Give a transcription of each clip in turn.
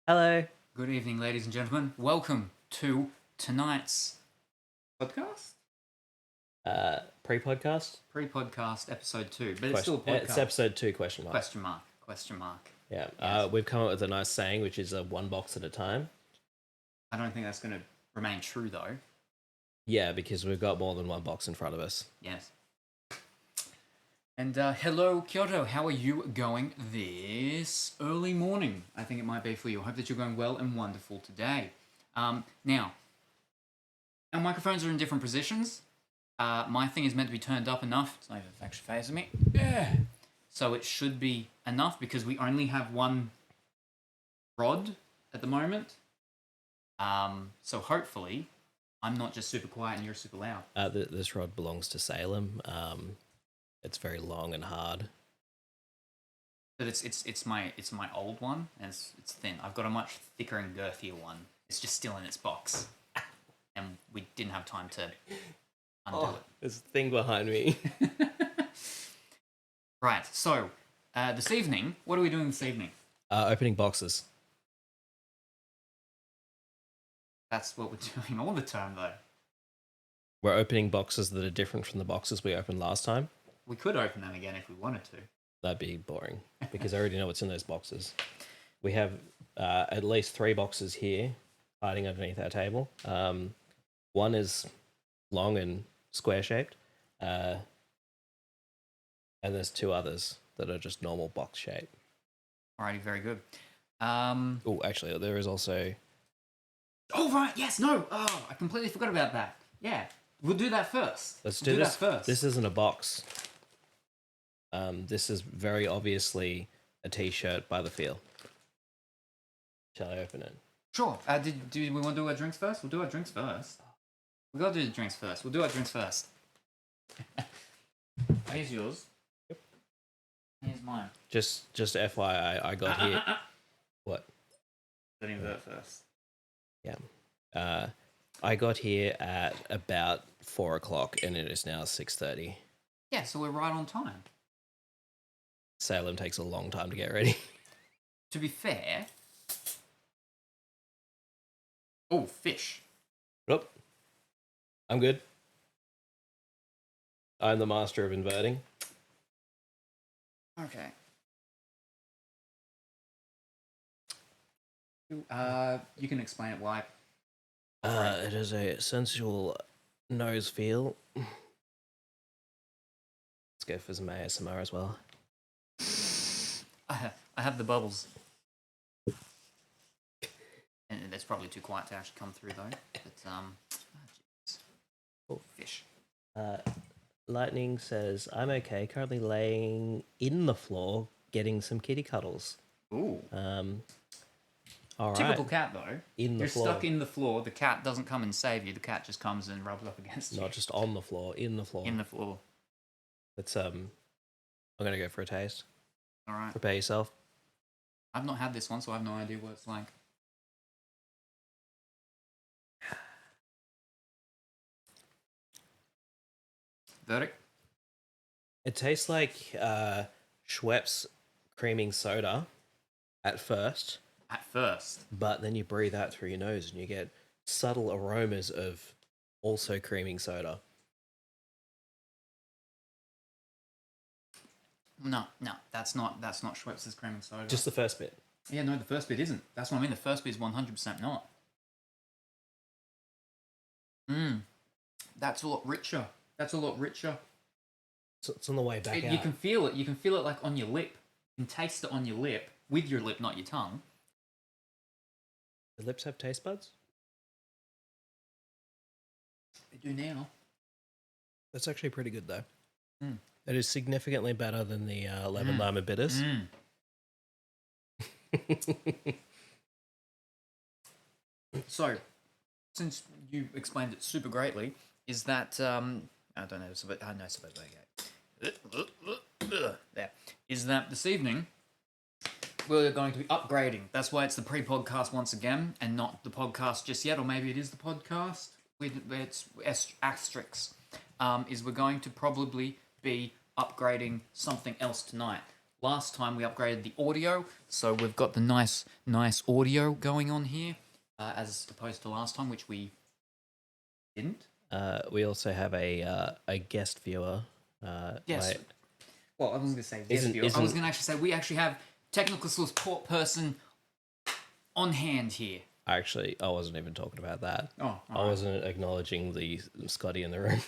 Hello. Good evening, ladies and gentlemen. Welcome to tonight's podcast? Pre-podcast? Pre-podcast episode 2, but it's still a podcast. It's episode 2, question mark. Question mark. Yeah. Yes. We've come up with a nice saying, which is one box at a time. I don't think that's going to remain true, though. Yeah, because we've got more than one box in front of us. Yes. And hello, Kyoto. How are you going this early morning? I think it might be for you. I hope that you're going well and wonderful today. Now, our microphones are in different positions. My thing is meant to be turned up enough. It's not even actually facing me. Yeah. So it should be enough because we only have one rod at the moment. So hopefully, I'm not just super quiet and you're super loud. This rod belongs to Salem. It's very long and hard. But it's my old one and it's thin. I've got a much thicker and girthier one. It's just still in its box, and we didn't have time to undo it. There's a thing behind me. Right. So this evening, what are we doing this evening? Opening boxes. That's what we're doing all the time, though. We're opening boxes that are different from the boxes we opened last time. We could open them again if we wanted to. That'd be boring because I already know what's in those boxes. We have at least 3 boxes here hiding underneath our table. One is long and square shaped, and there's 2 others that are just normal box shape. Alrighty, very good. Oh, actually, there is also. Oh right, yes, no. Oh, I completely forgot about that. Yeah, we'll do that first. Let's do this that first. This isn't a box. This is very obviously a T-shirt by the feel. Shall I open it? Sure. Do we want to do our drinks first? We'll do our drinks first. We gotta do the drinks first. We'll do our drinks first. Here's yours. Yep. Here's mine. Just FYI, I got here. What? Let me invert first. Yeah. I got here at about 4 o'clock, and it is now 6:30. Yeah, so we're right on time. Salem takes a long time to get ready. To be fair... Oh, fish. Nope. I'm good. I'm the master of inverting. Okay. You can explain it why. It is a sensual nose feel. Let's go for some ASMR as well. I have the bubbles. And that's probably too quiet to actually come through, though. But, oh, fish. Lightning says, I'm okay, currently laying in the floor, getting some kitty cuddles. Ooh. All right. Typical cat, though. You're stuck in the floor. The cat doesn't come and save you. The cat just comes and rubs up against you. Not just on the floor, in the floor. In the floor. It's, I'm going to go for a taste. All right. Prepare yourself. I've not had this one, so I have no idea what it's like. Verdict? It tastes like Schweppes creaming soda at first. At first. But then you breathe out through your nose and you get subtle aromas of also creaming soda. No, that's not Schweppes' creaming soda. Just the first bit. Yeah, no, the first bit isn't. That's what I mean. The first bit is 100% not. That's a lot richer. So it's on the way back out. You can feel it. You can feel it like on your lip. You can taste it on your lip. With your lip, not your tongue. Do lips have taste buds? They do now. That's actually pretty good, though. It is significantly better than the lemon lime and bitters. So, since you explained it super greatly, is that I don't know, I know suppose there. Is that this evening we're going to be upgrading. That's why it's the pre-podcast once again, and not the podcast just yet, or maybe it is the podcast with its asterisks. Is we're going to probably be upgrading something else tonight. last time we upgraded the audio, so we've got the nice audio going on here, as opposed to last time, which we didn't. We also have a guest viewer. Yes. Well, I wasn't going to say guest Isn't- viewer. I isn't- was going to actually say we actually have technical support person on hand here. Actually, I wasn't even talking about that. Oh, all I right. wasn't acknowledging the Scotty in the room.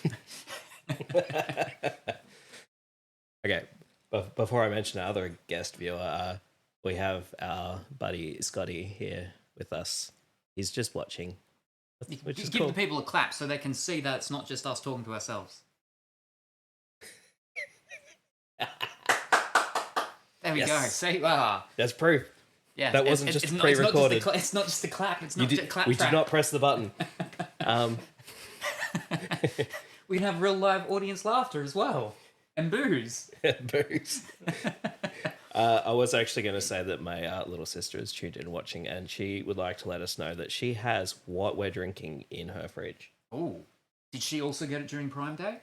Okay, but before I mention our other guest viewer, we have our buddy Scotty here with us. He's just watching, which is Give cool. the people a clap so they can see that it's not just us talking to ourselves. There we go. Yes. See, That's proof. yeah, That wasn't just it's pre-recorded. It's not just a clap. It's not just a clap. We did track. not press the button. We can have real live audience laughter as well, and booze. Booze. I was actually going to say that my little sister is tuned in watching, and she would like to let us know that she has what we're drinking in her fridge. Oh, did she also get it during Prime Day?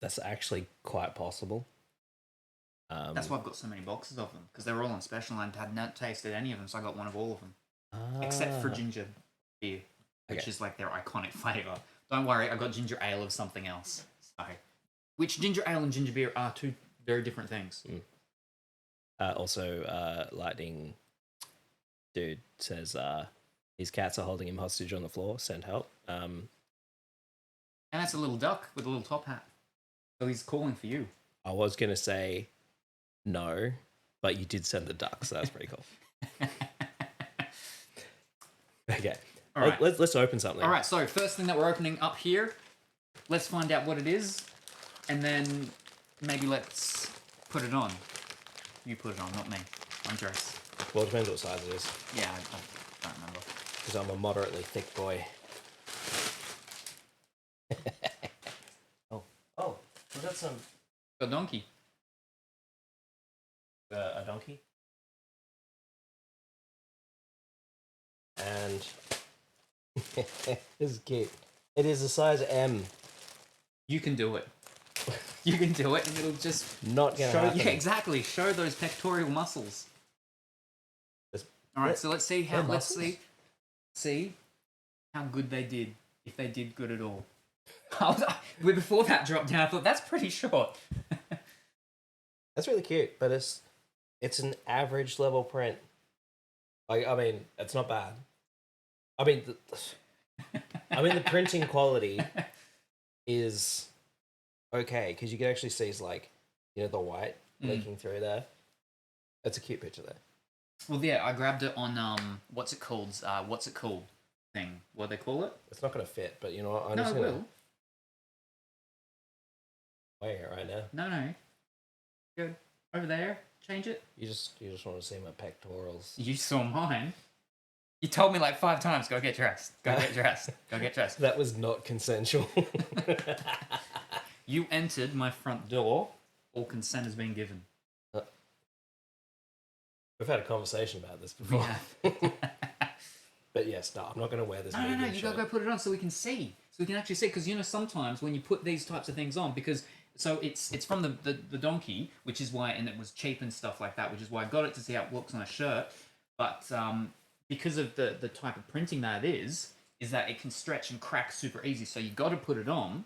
That's actually quite possible. That's why I've got so many boxes of them, because they're all on special and I had not tasted any of them, so I got one of all of them. Except for ginger beer, which is like their iconic flavour. Don't worry, I got ginger ale of something else. So, which ginger ale and ginger beer are two very different things. Also, Lightning Dude says his cats are holding him hostage on the floor. Send help. And that's a little duck with a little top hat. So he's calling for you. I was going to say no, but you did send the duck, so that's pretty cool. Okay. All right. Let's open something. All right, so first thing that we're opening up here, let's find out what it is, and then maybe let's put it on. You put it on, not me. I'm dressed. Well, it depends what size it is, Yeah, I don't remember. because I'm a moderately thick boy. Oh, was that some A donkey. a donkey? And this is cute. It is a size M. You can do it. You can do it, and it'll just Not gonna show. happen. Yeah, exactly. Show those pectoral muscles. This- All right, what- so let's see how. they're Let's muscles? see how good they did. If they did good at all. Before that dropped down, I thought that's pretty short. That's really cute, but it's an average level print. Like, I mean, it's not bad. I mean, the printing quality is okay, because you can actually see it's like, the white leaking through there. That's a cute picture there. Well, yeah, I grabbed it on what's it called thing. What do they call it? It's not going to fit, but you know what? I'm No, just it going to will. wear it right now. No. Go over there. Change it. You just want to see my pectorals. You saw mine. You told me like 5 times. Go get dressed. Go get dressed. Go get dressed. That was not consensual. You entered my front door. All consent has been given. We've had a conversation about this before. Yeah. But yes, no, I'm not going to wear this. No, medium you shirt. gotta go put it on so we can see. So we can actually see. Because, sometimes when you put these types of things on, because... So it's from the donkey, which is why... And it was cheap and stuff like that, which is why I got it to see how it looks on a shirt. But because of the type of printing that it is that it can stretch and crack super easy. So you got to put it on,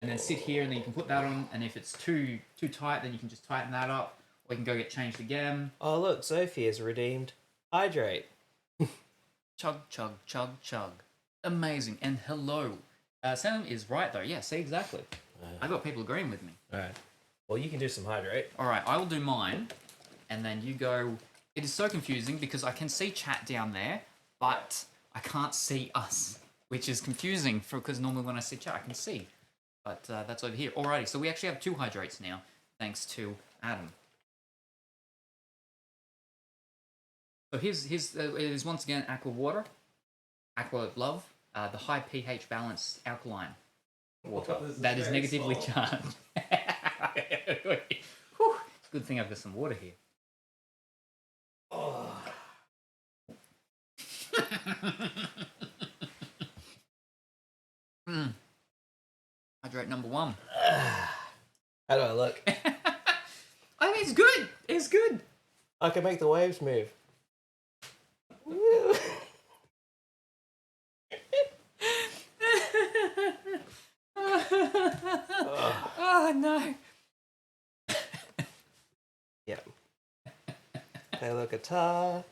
and then sit here, and then you can put that on. And if it's too tight, then you can just tighten that up, or you can go get changed again. Oh, look, Sophie has redeemed Hydrate. Chug, chug, chug, chug. Amazing. And hello. Sam is right, though. Yeah, see, exactly. I got people agreeing with me. All right. Well, you can do some Hydrate. All right, I will do mine, and then you go... It is so confusing because I can see chat down there, but I can't see us, which is confusing because normally when I see chat, I can see. But that's over here. Alrighty, so we actually have 2 hydrates now, thanks to Adam. So here's it is once again aqua water, aqua love, the high pH balanced alkaline water that is negatively charged. Whew, it's a good thing I've got some water here. Oh. Hydrate number 1. How do I look? I It's good. It's good. I can make the waves move. Oh no. Yeah. Play the guitar.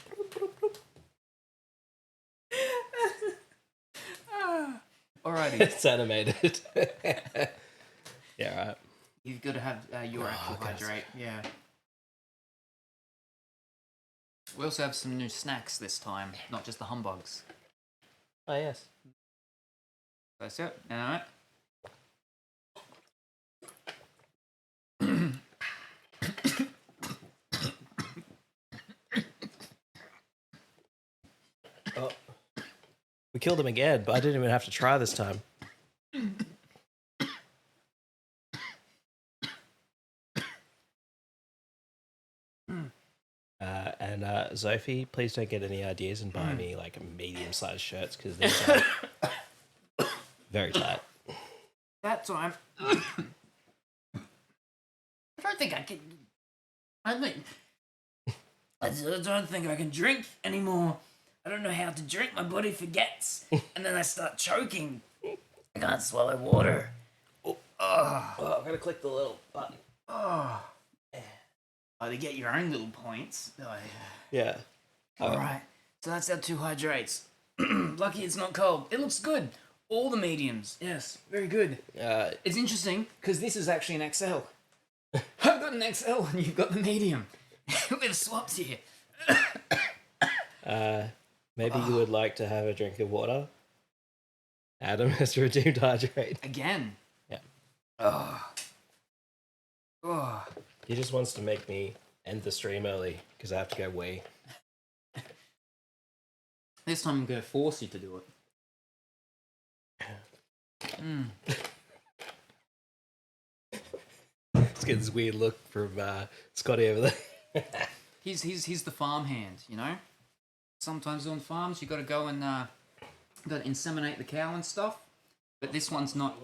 Alrighty. It's animated. Yeah, right. You've got to have your actual God. hydrate. Yeah. We also have some new snacks this time, not just the humbugs. Oh, yes. That's it. Alright. Oh. We killed him again, but I didn't even have to try this time. And Sophie, please don't get any ideas and buy me like medium-sized shirts because they're very tight. That time. I don't think I can. I don't think I can drink anymore. I don't know how to drink. My body forgets, and then I start choking. I can't swallow water. Oh, I'm gonna click the little button. Oh, to get your own little points. Oh, Yeah. all right. So that's our 2 hydrates. Lucky it's not cold. It looks good. All the mediums. Yes, very good. It's interesting because this is actually an XL. I've got an XL and you've got the medium. We've swapped here. Maybe you would like to have a drink of water. Adam has redeemed hydrate. Again. Yeah. Oh. He just wants to make me end the stream early because I have to go wee. This time I'm going to force you to do it. Let's get this weird look from Scotty over there. He's the farm hand, you know? Sometimes on farms you got to go and got to inseminate the cow and stuff. But this one's not.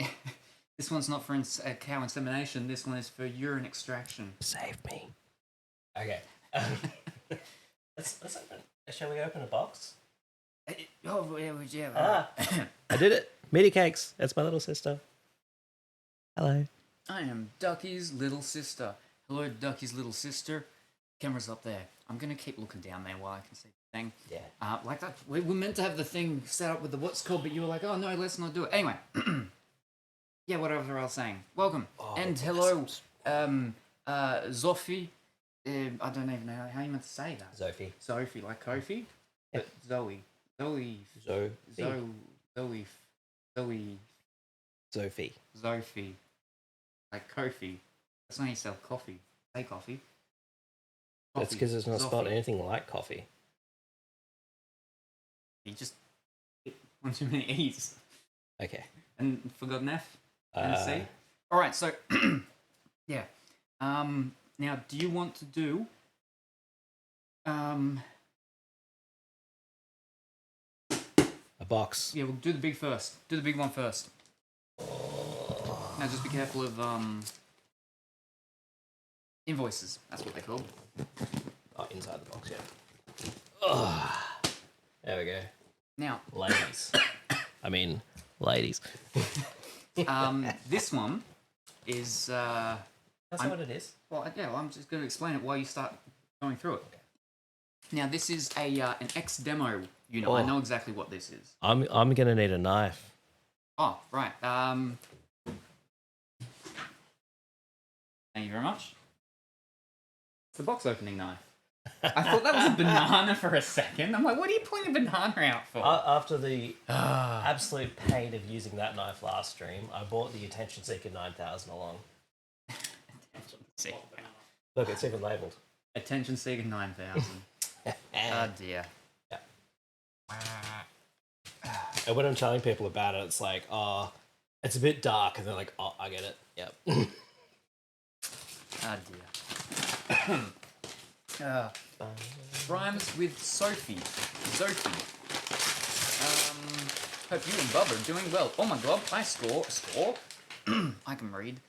This one's not for cow insemination. This one is for urine extraction. Save me. Okay. Let's open. Shall we open a box? Yeah. I did it. Meaty cakes. That's my little sister. Hello. I am Ducky's little sister. Hello, Ducky's little sister. Camera's up there. I'm gonna keep looking down there while I can see the thing. Yeah. Like that. We were meant to have the thing set up with the what's called, but you were like, oh no, let's not do it. Anyway. Yeah, whatever I was saying. Welcome. And hello, Zophie. I don't even know how you meant to say that. Sophie, like Kofi. Yeah. But Zoe. Zophie. Like Kofi. That's not how you spell coffee. Say coffee. That's because it's not spelled anything like coffee. You just one too many E's. Okay. And forgot an F and a C. All right, so yeah. Now, do you want to do a box? Yeah, we'll do the big first. Do the big one first. Now, just be careful of invoices. That's what they're called. Oh, inside the box, yeah. Oh, there we go. Now, ladies. I mean, ladies. This one is. That's what it is. Well, yeah. Well, I'm just going to explain it while you start going through it. Now, this is an X demo. You know, I know exactly what this is. I'm gonna need a knife. Oh, right. Thank you very much. It's the box opening knife. I thought that was a banana for a second. I'm like, what are you pointing a banana out for? After the absolute pain of using that knife last stream, I bought the Attention Seeker 9000 along. Attention Seeker. Look, it's even labelled. Attention Seeker 9000. Oh dear. Yeah. And when I'm telling people about it, it's like, oh, it's a bit dark, and they're like, oh, I get it. Yep. Oh dear. Rhymes with Sophie. Hope you and Bubba are doing well. Oh my god, I score. I can read.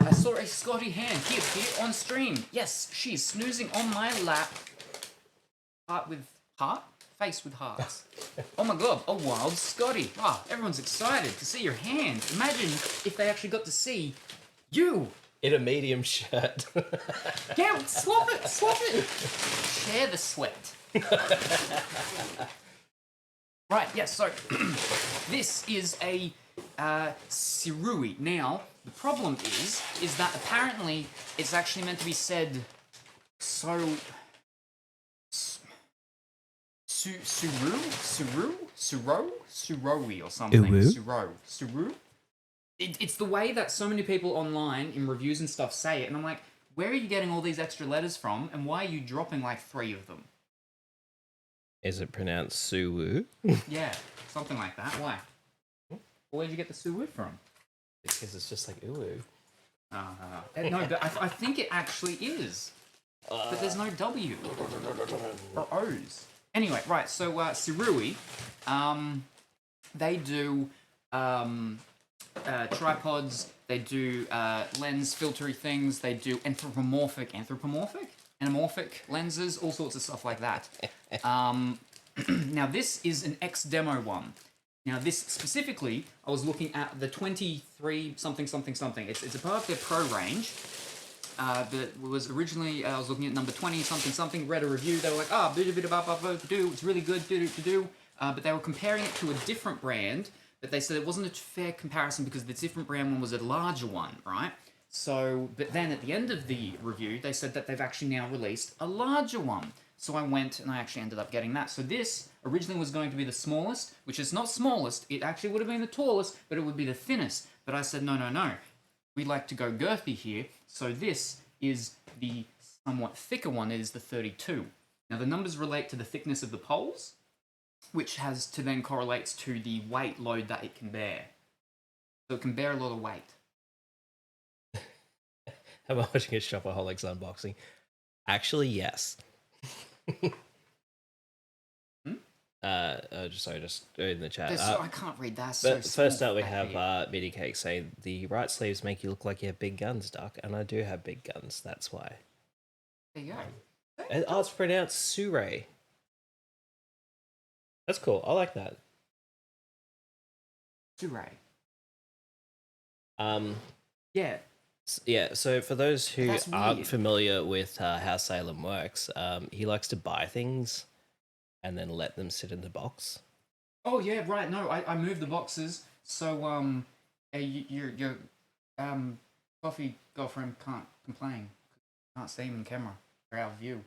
I saw a Scotty hand here on stream. Yes, she's snoozing on my lap. Face with hearts. Oh my god, a wild Scotty. Wow, everyone's excited to see your hand. Imagine if they actually got to see you. In a medium shirt. Yeah, swap it. Share the sweat. Right, yeah, so this is a Sirui. Now, the problem is that apparently it's actually meant to be said so... Suroi or something. Suru? It's the way that so many people online in reviews and stuff say it, and I'm like, where are you getting all these extra letters from, and why are you dropping like 3 of them? Is it pronounced Suwu? Yeah, something like that. Why? Where'd you get the Suwu from? Because it's just like uwu. No, but I think it actually is. But there's no W or O's. Anyway, right, so Sirui, they do tripods, they do lens filtery things, they do anamorphic lenses, all sorts of stuff like that. Now this is an X demo one. Now this specifically, I was looking at the 23 something. It's a part of their pro range. But was originally, I was looking at number 20 something, read a review, they were like, it's really good, but they were comparing it to a different brand, but they said it wasn't a fair comparison because the different brand one was a larger one, right? So, but then at the end of the review, they said that they've actually now released a larger one. So I went and I actually ended up getting that. So this originally was going to be the smallest, which is not smallest, it actually would have been the tallest, but it would be the thinnest. But I said, no. We like to go girthy here, so this is the somewhat thicker one. It is the 32. Now the numbers relate to the thickness of the poles, which has to then correlates to the weight load that it can bear. So it can bear a lot of weight. How about watching a Shopaholics unboxing? Actually, yes. Just in the chat. I can't read that. But first up, we have Midi Cake saying the right sleeves make you look like you have big guns, Duck, and I do have big guns. That's why. There you go. And it's pronounced Sirui. That's cool. I like that. Sirui. Yeah. Yeah. So for those who aren't familiar with how Salem works, he likes to buy things and then let them sit in the box. Oh yeah, right. No, I moved the boxes so your coffee girlfriend can't complain. Can't see him in camera for our view.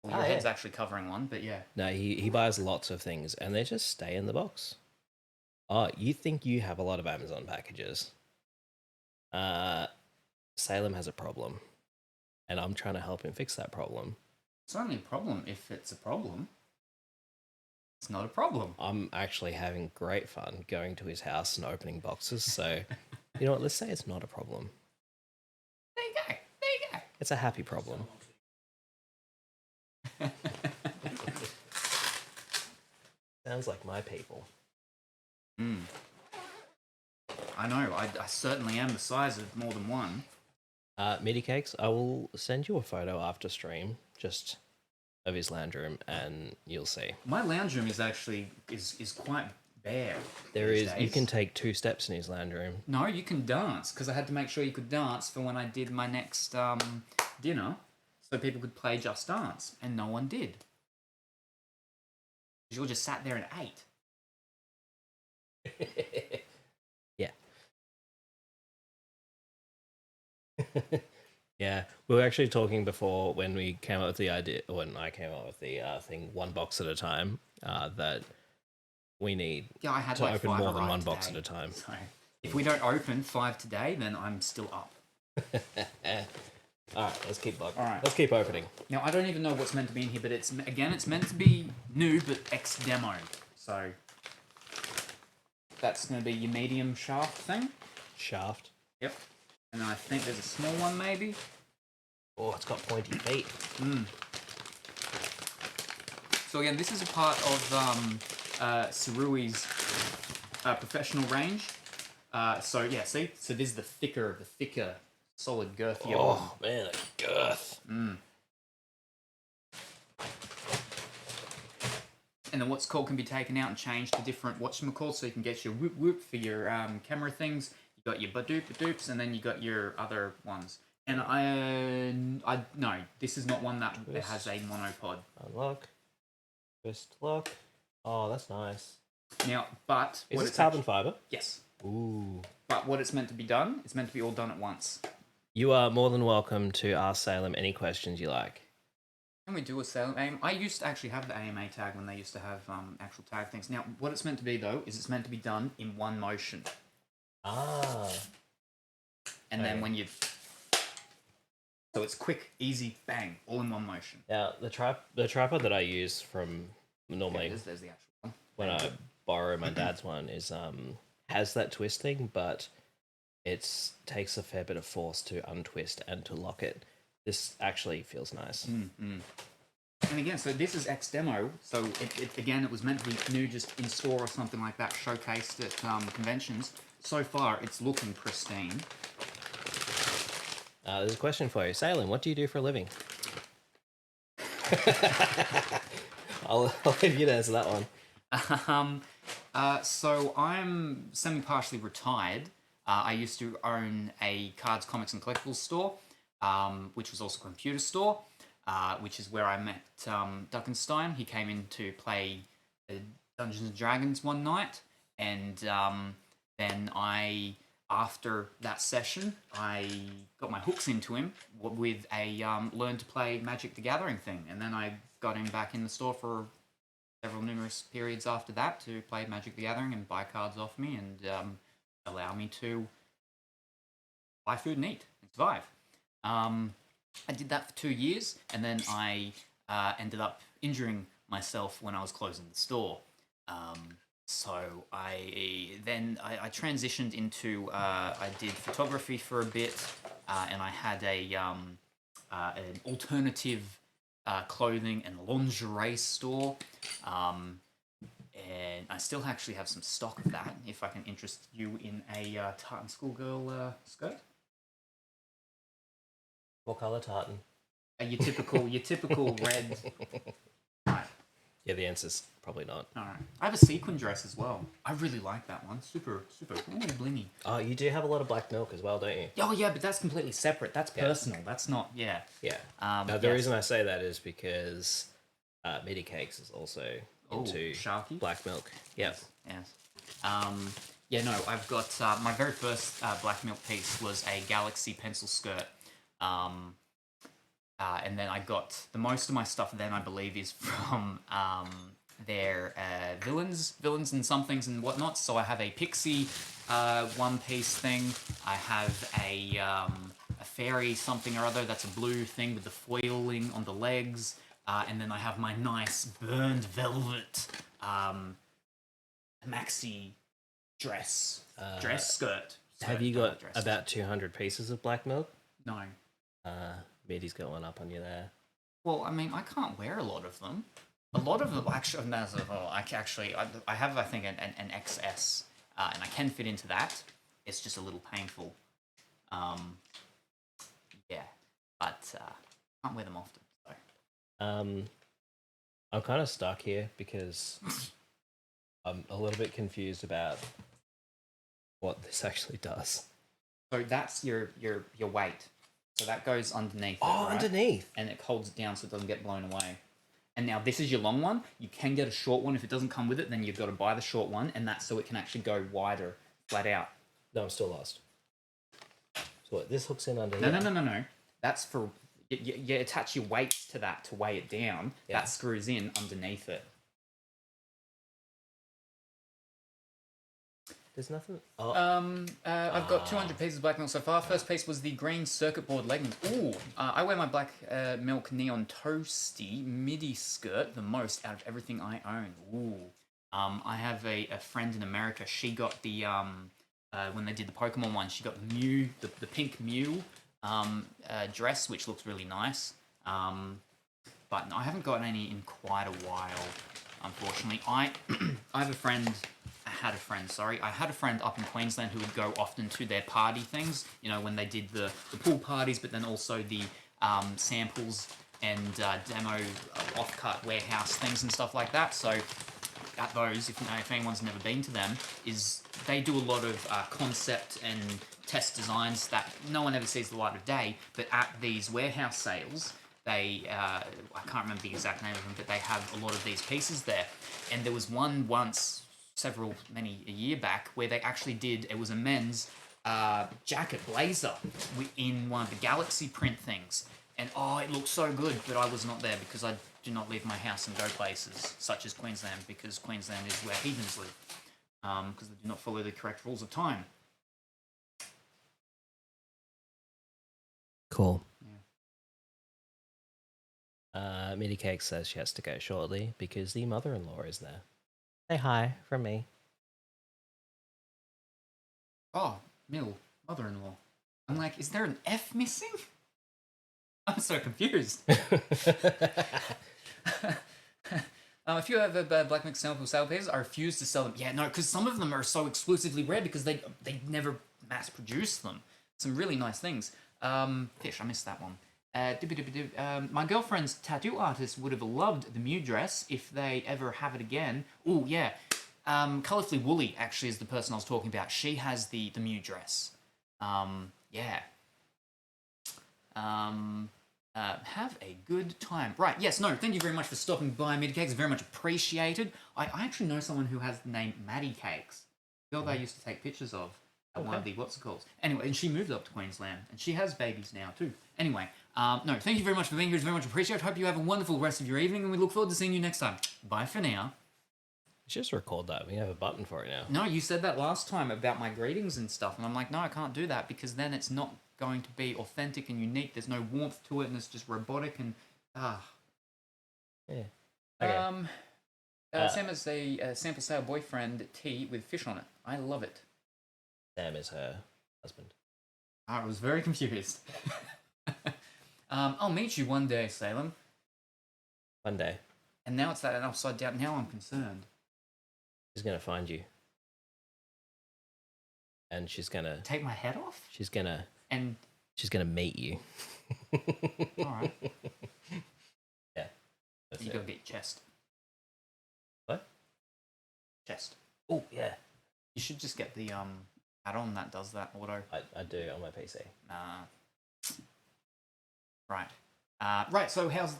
Well, your head's actually covering one, but yeah. No, he buys lots of things and they just stay in the box. Oh, you think you have a lot of Amazon packages? Salem has a problem, and I'm trying to help him fix that problem. It's only a problem if it's a problem. It's not a problem. I'm actually having great fun going to his house and opening boxes, so you know what, let's say it's not a problem. There you go. It's a happy problem. Sounds like my people. I know, I certainly am the size of more than one. Midi Cakes, I will send you a photo after stream, just of his lounge room, and you'll see. My lounge room is actually is quite bare. You can take 2 steps in his lounge room. No, you can dance, because I had to make sure you could dance for when I did my next dinner, so people could play Just Dance, and no one did. You all just sat there and ate. Yeah. Yeah, we were actually talking before when we came up with the idea, when I came up with the thing, one box at a time, that we need to open more than one box at a time. So if we don't open 5 today, then I'm still up. All right, let's keep All right. Let's keep opening. Now I don't even know what's meant to be in here, but it's meant to be new, but X demo. So that's going to be your medium shaft thing. Shaft. Yep. And I think there's a small one, maybe. Oh, it's got pointy feet. So again, this is a part of Sirui's professional range. So yeah, see, so this is the thicker, solid, girthier one. Oh man, a girth. And then what's called can be taken out and changed to different whatchamacalls, so you can get your whoop whoop for your camera things. You got your badoop badoops, and then you got your other ones. And I no, this is not one that has a monopod. Unlock. Twist lock. Oh, that's nice. Now, but Is this carbon fiber? Yes. Ooh. But what it's meant to be done, it's meant to be all done at once. You are more than welcome to ask Salem any questions you like. Can we do a Salem AIM? I used to actually have the AMA tag when they used to have actual tag things. Now, what it's meant to be, though, is it's meant to be done in one motion. Ah. And then when you... So it's quick, easy, bang, all in one motion. Now, the tripod that I use from normally there's the actual one. When I borrow my dad's one is has that twist thing, but it takes a fair bit of force to untwist and to lock it. This actually feels nice. And again, so this is X demo. So it was meant to be new, just in store or something like that, showcased at conventions. So far, it's looking pristine. There's a question for you, Salem. What do you do for a living? I'll leave you to answer that one. So I'm semi-partially retired. I used to own a cards, comics, and collectibles store, which was also a computer store, which is where I met Duckenstein. He came in to play Dungeons and Dragons one night, and then after that session, I got my hooks into him with a learn to play Magic the Gathering thing, and then I got him back in the store for numerous periods after that to play Magic the Gathering and buy cards off me and allow me to buy food and eat and survive. I did that for 2 years, and then I ended up injuring myself when I was closing the store. So I transitioned into I did photography for a bit, and I had an alternative clothing and lingerie store, and I still actually have some stock of that. If I can interest you in a tartan schoolgirl skirt. What color tartan? Your typical red. Right. Yeah, the answer's probably not. All right. I have a sequin dress as well. I really like that one. Super blingy. Oh, you do have a lot of black milk as well, don't you? Oh yeah, but that's completely separate. That's personal. That's not. Yeah. Yeah. Now, the reason I say that is because Midi Cakes is also into Sharky? black milk. Yep. Yes. Yeah, no, I've got my very first black milk piece was a Galaxy pencil skirt. And then I got the most of my stuff then, I believe, is from their villains and somethings and whatnot. So I have a pixie one-piece thing. I have a fairy something or other that's a blue thing with the foiling on the legs. And then I have my nice burned velvet maxi dress skirt. Have you got about 200 pieces of black milk? No. Midi's got one up on you there. Well, I mean, I can't wear a lot of them. A lot of them, actually, I have, I think, an XS, and I can fit into that. It's just a little painful. Yeah, but I can't wear them often. So. I'm kind of stuck here because I'm a little bit confused about what this actually does. So that's your weight. So that goes underneath. Oh, right? Underneath. And it holds it down so it doesn't get blown away. And now this is your long one. You can get a short one. If it doesn't come with it, then you've got to buy the short one, and that's so it can actually go wider, flat out. No, I'm still lost. So what, this hooks in under here? No. No. That's for... You attach your weight to that to weigh it down. Yeah. That screws in underneath it. There's nothing... Oh. I've got 200 pieces of black milk so far. First piece was the green circuit board leggings. Ooh, I wear my black milk neon toasty midi skirt the most out of everything I own. Ooh. I have a friend in America. She got the, when they did the Pokemon one, she got Mew, the pink Mew dress, which looks really nice. But I haven't gotten any in quite a while, unfortunately. I have a friend had a friend, sorry. I had a friend up in Queensland who would go often to their party things, you know, when they did the pool parties, but then also the samples and demo off-cut warehouse things and stuff like that. So at those, if anyone's never been to them, is they do a lot of concept and test designs that no one ever sees the light of day, but at these warehouse sales, they, I can't remember the exact name of them, but they have a lot of these pieces there. And there was one once, a year back, where they actually did, it was a men's jacket blazer in one of the Galaxy print things. And oh, it looked so good, but I was not there because I do not leave my house and go places such as Queensland, because Queensland is where heathens live, because they do not follow the correct rules of time. Cool. Yeah. Mitty Cake says she has to go shortly because the mother-in-law is there. Say hi from me. Oh, Mill, mother-in-law. I'm like, is there an F missing? I'm so confused. If you have a BlackMagic sample sale pieces, I refuse to sell them. Yeah, no, because some of them are so exclusively rare because they never mass produce them. Some really nice things. Fish, I missed that one. My girlfriend's tattoo artist would have loved the Mew dress if they ever have it again. Oh, yeah. Colorfully Woolly actually is the person I was talking about. She has the Mew dress. Yeah. Have a good time. Right, yes, no, thank you very much for stopping by, Maddie Cakes. Very much appreciated. I actually know someone who has the name Maddie Cakes. The girl that I used to take pictures of at one of the what's it called. Anyway, and she moved up to Queensland, and she has babies now too. Anyway, no, thank you very much for being here. It's very much appreciated. Hope you have a wonderful rest of your evening, and we look forward to seeing you next time. Bye for now. Just record that. We have a button for it now. No, you said that last time about my greetings and stuff, and I'm like, no, I can't do that because then it's not going to be authentic and unique. There's no warmth to it, and it's just robotic and Yeah. Okay. Sam has a sample sale boyfriend tee with fish on it. I love it. Sam is her husband. I was very confused. I'll meet you one day, Salem. One day. And now it's that upside down. Now I'm concerned. She's gonna find you. And she's gonna take my head off? She's gonna meet you. Alright. Yeah. That's you it. gotta get your chest. What? Chest. Oh yeah. You should just get the add-on that does that auto. I do on my PC. Right. Right, so how's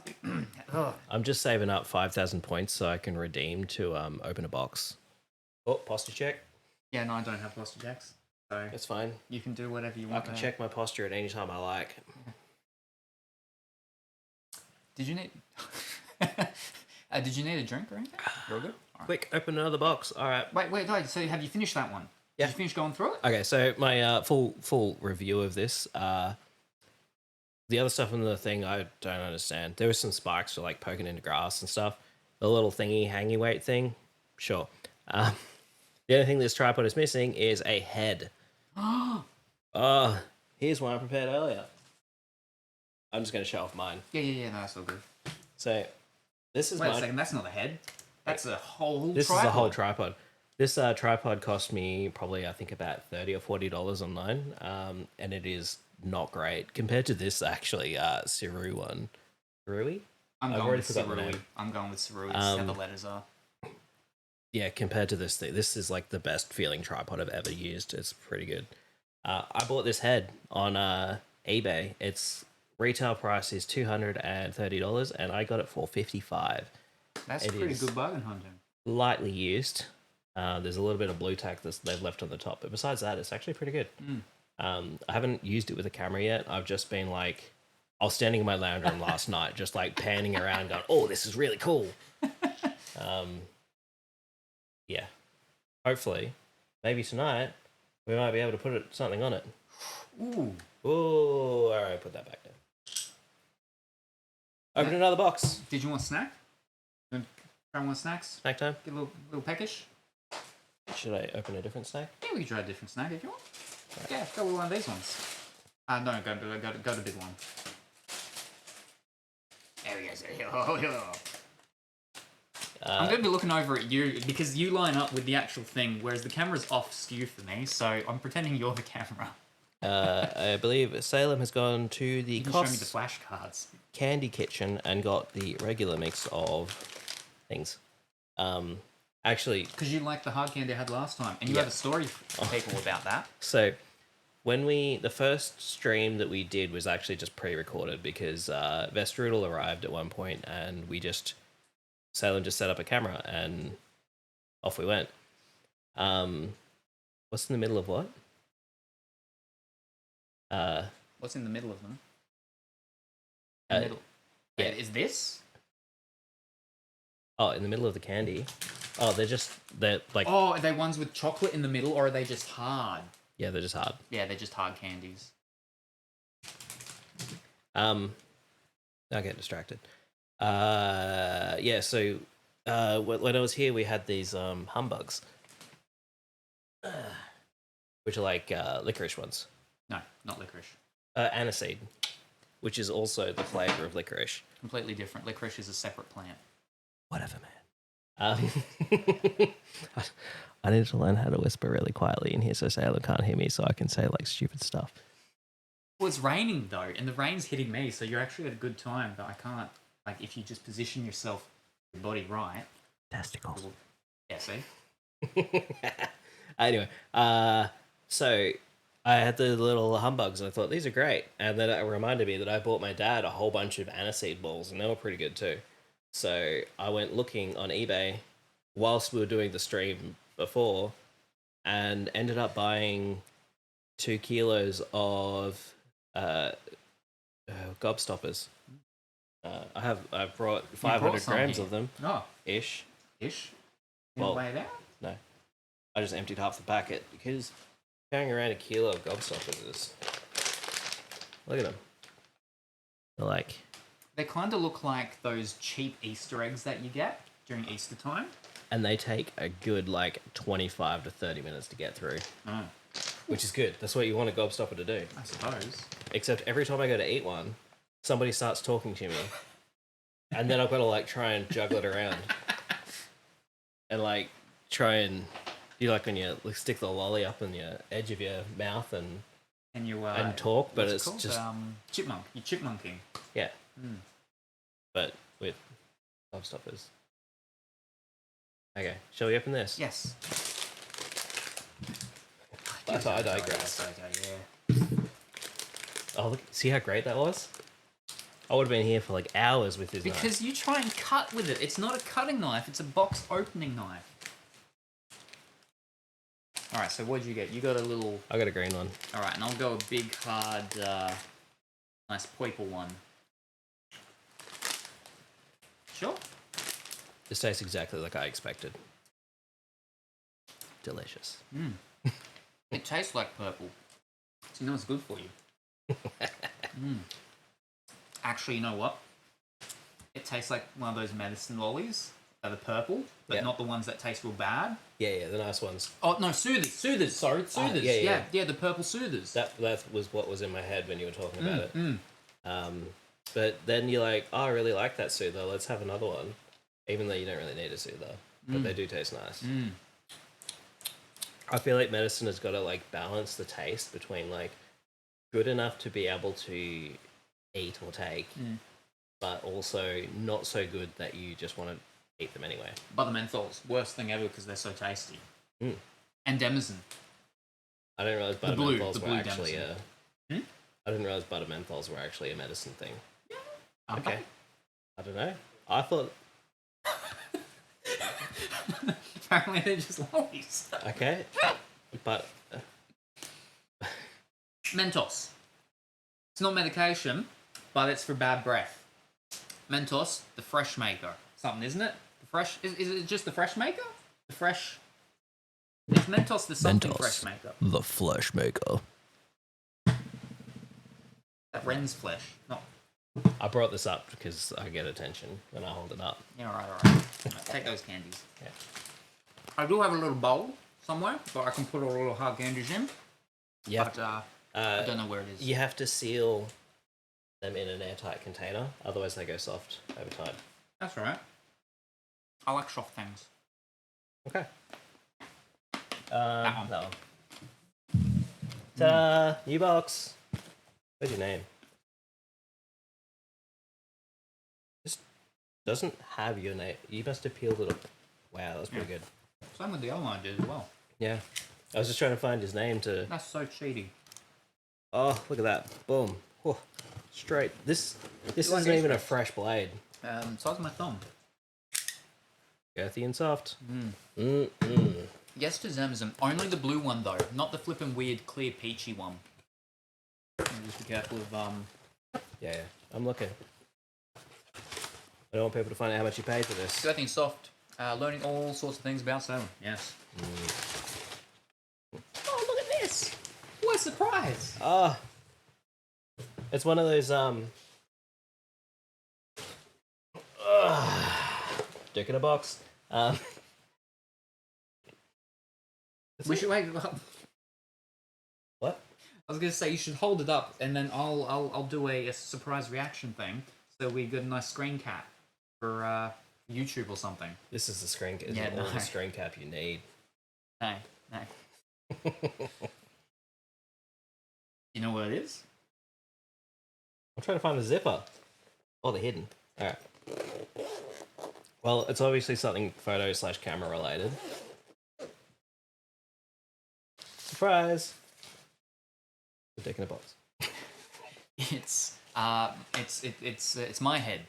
I'm just saving up 5,000 points so I can redeem to open a box. Oh, posture check. Yeah, no, I don't have posture checks. So that's fine. You can do whatever you want. I can check my posture at any time I like. Did you need did you need a drink or anything? Real good? Right. Quick, open another box. Alright. Wait, so have you finished that one? Yeah. Did you finish going through it? Okay, so my full review of this. The other stuff in the thing I don't understand. There was some spikes for like poking into grass and stuff. The little thingy, hangy weight thing, sure. The only thing this tripod is missing is a head. Here's one I prepared earlier. I'm just going to show off mine. Yeah, no, that's all good. So, this is Wait a second, that's not a head. That's a whole tripod. This is a whole tripod. This tripod cost me probably, I think, about $30 or $40 online, and it is not great compared to this actually Sirui one. Sirui? I'm going with Sirui. I'm going with Sirui. How the letters are. Yeah, compared to this thing, this is like the best feeling tripod I've ever used. It's pretty good. I bought this head on eBay. Its retail price is $230, and I got it for $55. That's pretty good bargain hunting. Lightly used. There's a little bit of blue tack that they've left on the top, but besides that, it's actually pretty good. I haven't used it with a camera yet. I've just been like, I was standing in my lounge room last night, just like panning around going, oh, this is really cool. Yeah. Hopefully, maybe tonight, we might be able to put something on it. Ooh. All right, put that back down. Open another box. Did you want a snack? You want to try one snacks? Snack time? Get a little peckish? Should I open a different snack? Yeah, we can try a different snack if you want. Right. Yeah, go with one of these ones. No, go to big one. There we go. I'm going to be looking over at you because you line up with the actual thing, whereas the camera's off skew for me, so I'm pretending you're the camera. I believe Salem has gone to the You can show me the flashcards. Candy Kitchen and got the regular mix of things. Actually, because you liked the hard candy I had last time, and you have a story for people about that. So, when the first stream that we did was actually just pre-recorded because Vestrudel arrived at one point, and Salem just set up a camera and off we went. What's in the middle of what? What's in the middle of them? Middle. Yeah. Is this? Oh, in the middle of the candy. Oh, they're like. Oh, are they ones with chocolate in the middle, or are they just hard? Yeah, they're just hard. Yeah, they're just hard candies. I get distracted. Yeah. So, when I was here, we had these humbugs, which are like licorice ones. No, not licorice. Aniseed, which is also the flavor of licorice. Completely different. Licorice is a separate plant. Whatever, man. I need to learn how to whisper really quietly in here so Salem can't hear me, so I can say like stupid stuff. Well, it's raining though, and the rain's hitting me, so you're actually at a good time. But I can't. Like, if you just position your body right. Testicles. Yeah. See. Anyway, so I had the little humbugs, and I thought these are great, and then it reminded me that I bought my dad a whole bunch of aniseed balls, and they were pretty good too. So I went looking on eBay whilst we were doing the stream before, and ended up buying 2 kilos of gobstoppers. I've brought 500 grams of them. Oh, ish. Well, weigh it out? No, I just emptied half the packet because carrying around a kilo of gobstoppers is. Look at them. They're like. They kind of look like those cheap Easter eggs that you get during Easter time. And they take a good, 25 to 30 minutes to get through. Oh. Which is good. That's what you want a gobstopper to do. I suppose. Except every time I go to eat one, somebody starts talking to me. And then I've got to, try and juggle it around. And, try and... You when you stick the lolly up in the edge of your mouth and you and talk, but it's called? just... Chipmunk. You're chipmunking. Yeah. But with gobstoppers. Okay, shall we open this? Yes. I digress. Yeah. Oh, look, see how great that was? I would have been here for hours with this knife. Because you try and cut with it. It's not a cutting knife, it's a box opening knife. Alright, so what did you get? You got a little... I got a green one. Alright, and I'll go a big, hard, nice purple one. Sure. This tastes exactly like I expected. Delicious. It tastes like purple. So you know it's good for you. Actually, you know what? It tastes like one of those medicine lollies that are purple, but not the ones that taste real bad. Yeah, the nice ones. Oh, no, soothers. Sorry, soothers. Yeah, the purple soothers. That was what was in my head when you were talking about it. But then you're like, oh, I really like that soother. Let's have another one. Even though you don't really need a soother. But they do taste nice. I feel like medicine has got to balance the taste between good enough to be able to eat or take, but also not so good that you just want to eat them anyway. Butter menthols, worst thing ever because they're so tasty. And Denizen. I didn't realize butter menthols were actually Denizen. I didn't realize butter menthols were actually a medicine thing. Okay. I don't know. I thought. Apparently they're just lollies. Okay, but Mentos. It's not medication, but it's for bad breath. Mentos, the fresh maker. Something, isn't it? The fresh is it just the fresh maker? The fresh. Is Mentos the something fresh maker? The flesh maker. That Ren's flesh, not. I brought this up because I get attention when I hold it up. Yeah, all right. Take those candies. Yeah. I do have a little bowl somewhere, but I can put all the little hard candies in. Yeah. But I don't know where it is. You have to seal them in an airtight container, otherwise they go soft over time. That's all right. I like soft things. Okay. That one. No. Ta-da! New box. What's your name? This doesn't have your name. You must have peeled it up. Wow, that's pretty good. Same with the other one I did as well. Yeah. I was just trying to find his name to... That's so cheaty. Oh, look at that. Boom. Oh, straight. This isn't like even a AEST? fresh blade. Size of my thumb. Girthy and soft. Yes to Zamazam. Only the blue one though, not the flippin' weird clear peachy one. Just be careful of Yeah, I'm looking. I don't want people to find out how much you paid for this. Girthy and soft. Learning all sorts of things about Salem. Yes. Oh, look at this! What a surprise! Oh, it's one of those dick in a box. We should wait. What? I was gonna say you should hold it up, and then I'll do a surprise reaction thing, so we get a nice screen cap for YouTube or something. This is the screen. Is Yeah, all no. the screen cap you need. No. You know what it is? I'm trying to find the zipper. Oh, they're hidden. All right. Well, it's obviously something photo/camera related. Surprise! The dick in a box. It's my head.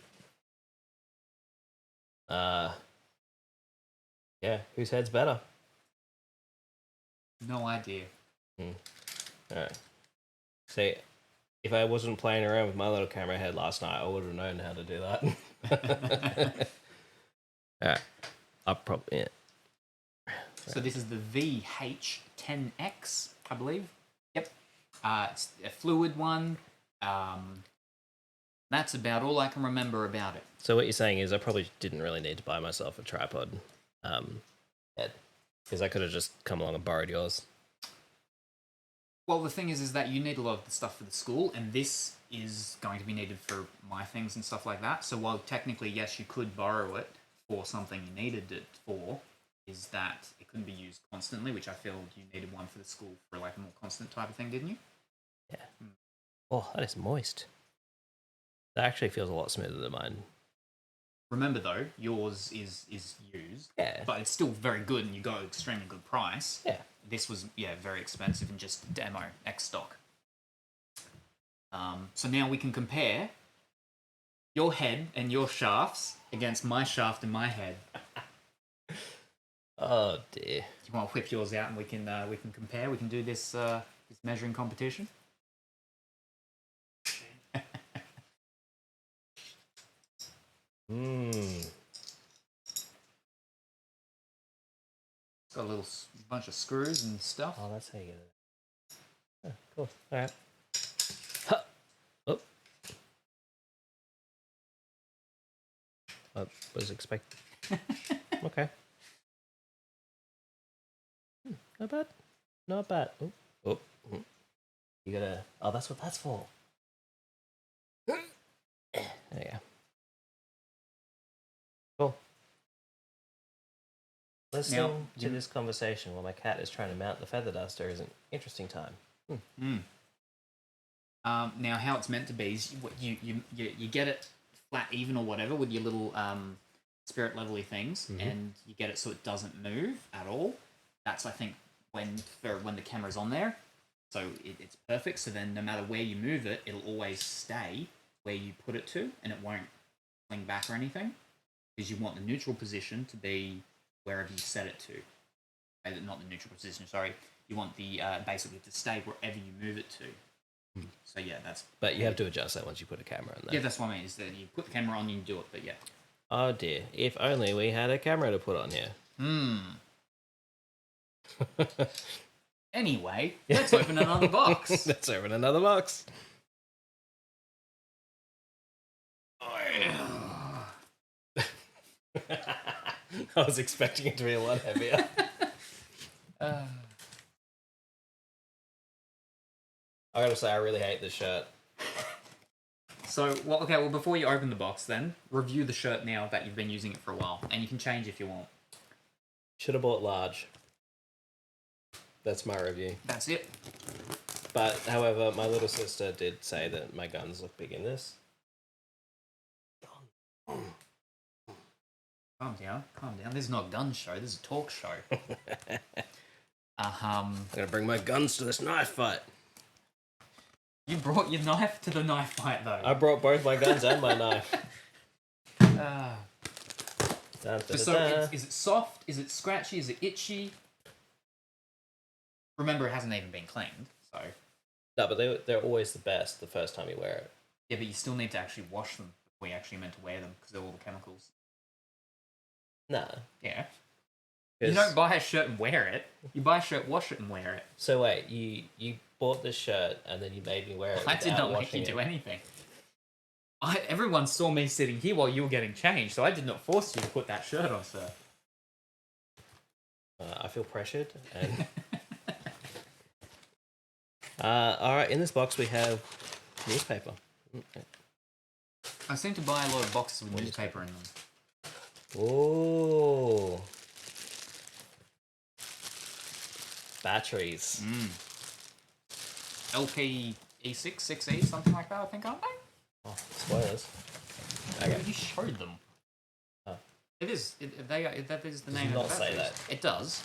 Yeah. Whose head's better? No idea. All right. See, if I wasn't playing around with my little camera head last night, I would have known how to do that. Alright. I'll probably... Yeah. So this is the VH10X, I believe. Yep. It's a fluid one. That's about all I can remember about it. So what you're saying is I probably didn't really need to buy myself a tripod head. Because I could have just come along and borrowed yours. Well, the thing is that you need a lot of the stuff for the school, and this is going to be needed for my things and stuff like that. So while technically, yes, you could borrow it for something you needed it for, is that it couldn't be used constantly, which I feel you needed one for the school for like a more constant type of thing, didn't you? Yeah. Oh, that is moist. That actually feels a lot smoother than mine. Remember though, yours is used, Yeah. but it's still very good, and you got an extremely good price. Yeah. This was very expensive and just demo X stock. So now we can compare your head and your shafts against my shaft and my head. Oh dear. Do you want to whip yours out and we can compare? We can do this this measuring competition. It's got a little bunch of screws and stuff. Oh, that's how you get it. Oh, cool. All right. Huh. Oh. I was expecting. Okay. Not bad. Not bad. Oh. Oh. You gotta. Oh, that's what that's for. There you go. Cool. Listening to this conversation while my cat is trying to mount the feather duster is an interesting time. Now, how it's meant to be is you get it flat, even or whatever with your little spirit levely things, and you get it so it doesn't move at all. That's, I think, when the camera's on there, so it's perfect. So then, no matter where you move it, it'll always stay where you put it to, and it won't fling back or anything, because you want the neutral position to be wherever you set it to. Not the neutral position, sorry. You want the basically to stay wherever you move it to. So yeah, that's... But you have to adjust that once you put a camera on there. Yeah, that's what I mean, is that you put the camera on and you do it, but yeah. Oh dear, if only we had a camera to put on here. Anyway, let's open another box. Let's open another box. I was expecting it to be a lot heavier. I gotta say, I really hate this shirt. So, well, before you open the box, then review the shirt now that you've been using it for a while, and you can change if you want. Should have bought large. That's my review. That's it. But, however, my little sister did say that my guns look big in this. Calm down. This is not a gun show. This is a talk show. I'm gonna bring my guns to this knife fight. You brought your knife to the knife fight, though. I brought both my guns and my knife. So, is it soft? Is it scratchy? Is it itchy? Remember, it hasn't even been cleaned, so... No, but they're always the best the first time you wear it. Yeah, but you still need to actually wash them before you actually meant to wear them, because they're all the chemicals. Nah. Yeah. You don't buy a shirt and wear it. You buy a shirt, wash it, and wear it. So wait, you bought this shirt and then you made me wear it. I did not make you do anything. Everyone saw me sitting here while you were getting changed, so I did not force you to put that shirt on, sir. I feel pressured. And all right, in this box we have newspaper. Okay. I seem to buy a lot of boxes with newspaper in them. Oh. Batteries. LP E6, 6E, something like that, I think, aren't they? Oh, spoilers. Okay. You showed them. Oh. That is the name not of the say batteries. that. It does.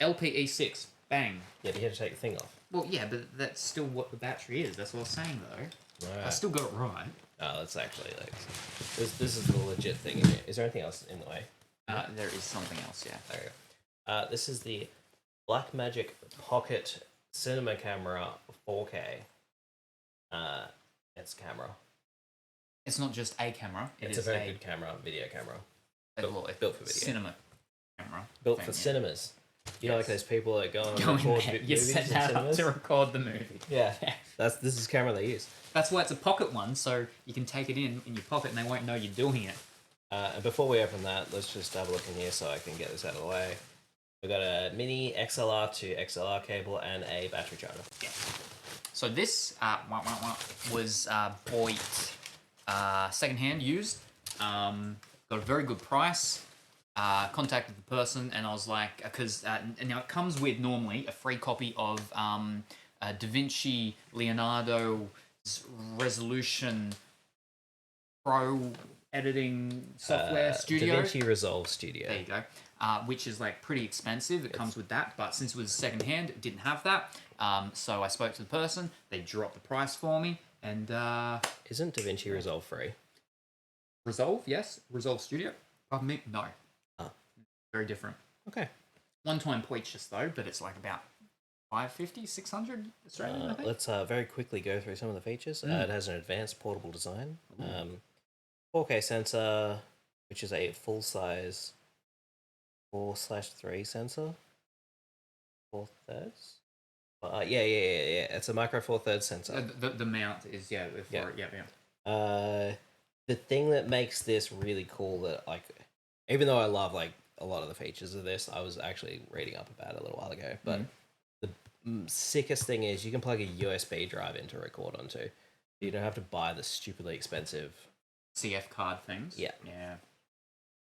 LP E6, bang. Yeah, but you had to take the thing off. Well, yeah, but that's still what the battery is. That's what I was saying, though. Right. I still got it right. Oh, that's actually like... This is the legit thing in here. Is there anything else in the way? There is something else, yeah. There you go. This is the BlackMagic Pocket Cinema Camera 4K. It's a camera. It's not just a camera. It's a very good camera, video camera. Built for video. Cinema camera. Built for cinemas. You know, like those people that go and Go in record there, you movies set in that up cinemas? to record the movie. Yeah. This is the camera they use. That's why it's a pocket one, so you can take it in your pocket and they won't know you're doing it. And before we open that, let's just have a look in here so I can get this out of the way. We've got a mini XLR to XLR cable and a battery charger. Yeah. So this was bought secondhand, used. Got a very good price. Contacted the person and I was like, because now it comes with normally a free copy of DaVinci Leonardo's Resolution Pro editing software studio. DaVinci Resolve Studio. There you go. Which is like pretty expensive. It comes with that, but since it was secondhand, it didn't have that. So I spoke to the person. They dropped the price for me, and Isn't DaVinci Resolve free? Resolve, yes. Resolve Studio. PodMic, no. Very different. Okay. One-time purchase though, but it's like about 550, 600 Australian, I think. Let's very quickly go through some of the features. It has an advanced portable design. 4K sensor, which is a full-size 4/3 sensor. 4/3? Yeah. It's a micro 4/3 sensor. The mount is, for it, yeah. The thing that makes this really cool that, like, even though I love, like, a lot of the features of this, I was actually reading up about it a little while ago, but the sickest thing is you can plug a USB drive in to record onto. You don't have to buy the stupidly expensive CF card things. Yeah. Yeah.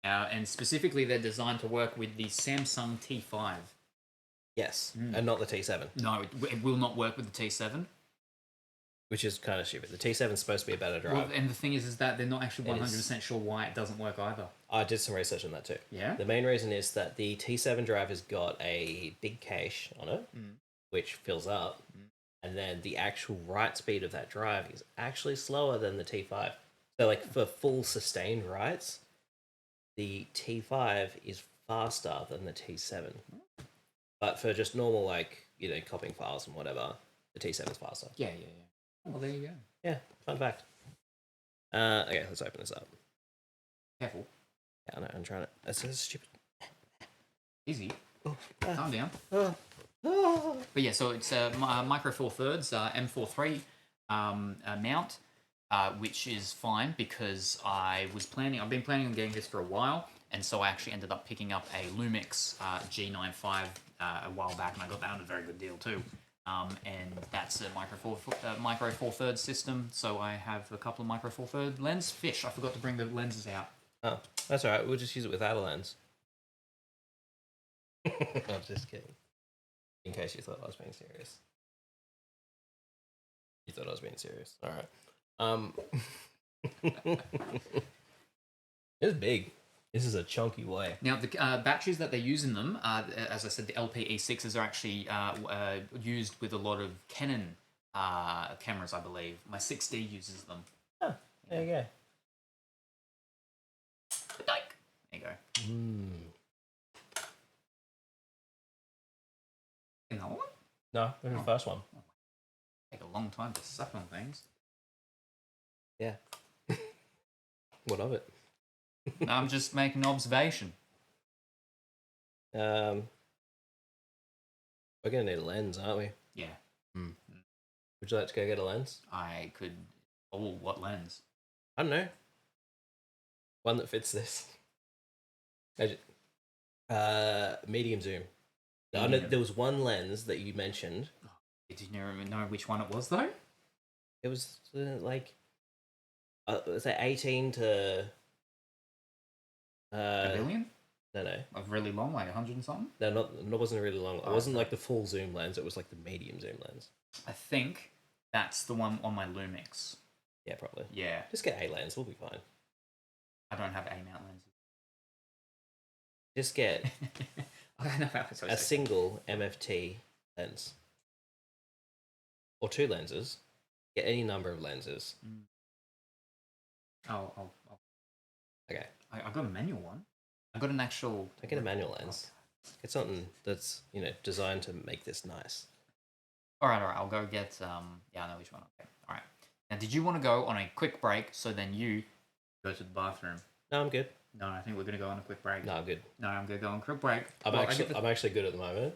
And specifically, they're designed to work with the Samsung T5. Yes, and not the T7. No, it will not work with the T7. Which is kind of stupid. The T7 is supposed to be a better drive. Well, and the thing is that they're not actually 100% sure why it doesn't work either. I did some research on that too. Yeah? The main reason is that the T7 drive has got a big cache on it, which fills up, and then the actual write speed of that drive is actually slower than the T5. So, like, for full sustained writes, the T5 is faster than the T7. But for just normal, like, copying files and whatever, the T7 is faster. Yeah. Well, there you go. Yeah, fun fact. Okay, let's open this up. Careful. Yeah, I know, I'm trying to... That's so stupid. Easy. Calm down. Oh. But yeah, so it's a micro 4/3 M43 mount, which is fine because I've been planning on getting this for a while, and so I actually ended up picking up a Lumix G95 a while back, and I got that on a very good deal too. and that's a micro four thirds system. So I have a couple of micro four third lens. Fish, I forgot to bring the lenses out. Oh, that's all right. We'll just use it without a lens. I'm just kidding. In case you thought I was being serious. You thought I was being serious. All right. It's big. This is a chunky way. Now, the batteries that they use in them, as I said, the LPE6s are actually used with a lot of Canon cameras, I believe. My 6D uses them. Oh, there you go. There you go. Another one? No, this is the first one. Take a long time to suck on things. Yeah. What of it? No, I'm just making an observation. We're gonna need a lens, aren't we? Yeah. Would you like to go get a lens? I could. Oh, what lens? I don't know. One that fits this. Medium zoom. No, I know there was one lens that you mentioned. Did you know which one it was though? It was like, was it 18 to? A billion? No. Of really long, like 100 and something? No, it wasn't really long. It wasn't like the full zoom lens. It was like the medium zoom lens. I think that's the one on my Lumix. Yeah, probably. Yeah. Just get a lens. We'll be fine. I don't have A mount lenses. Just get a single MFT lens. Or two lenses. Get any number of lenses. Oh. Okay. I got a manual one. I got an actual... Don't get a manual lens. Get something that's, designed to make this nice. All right. I'll go get... Yeah, I know which one. Okay. All right. Now, did you want to go on a quick break so then you go to the bathroom? No, I'm good. No, I think we're going to go on a quick break. No, I'm good. No, I'm going to go on a quick break. I'm actually good at the moment.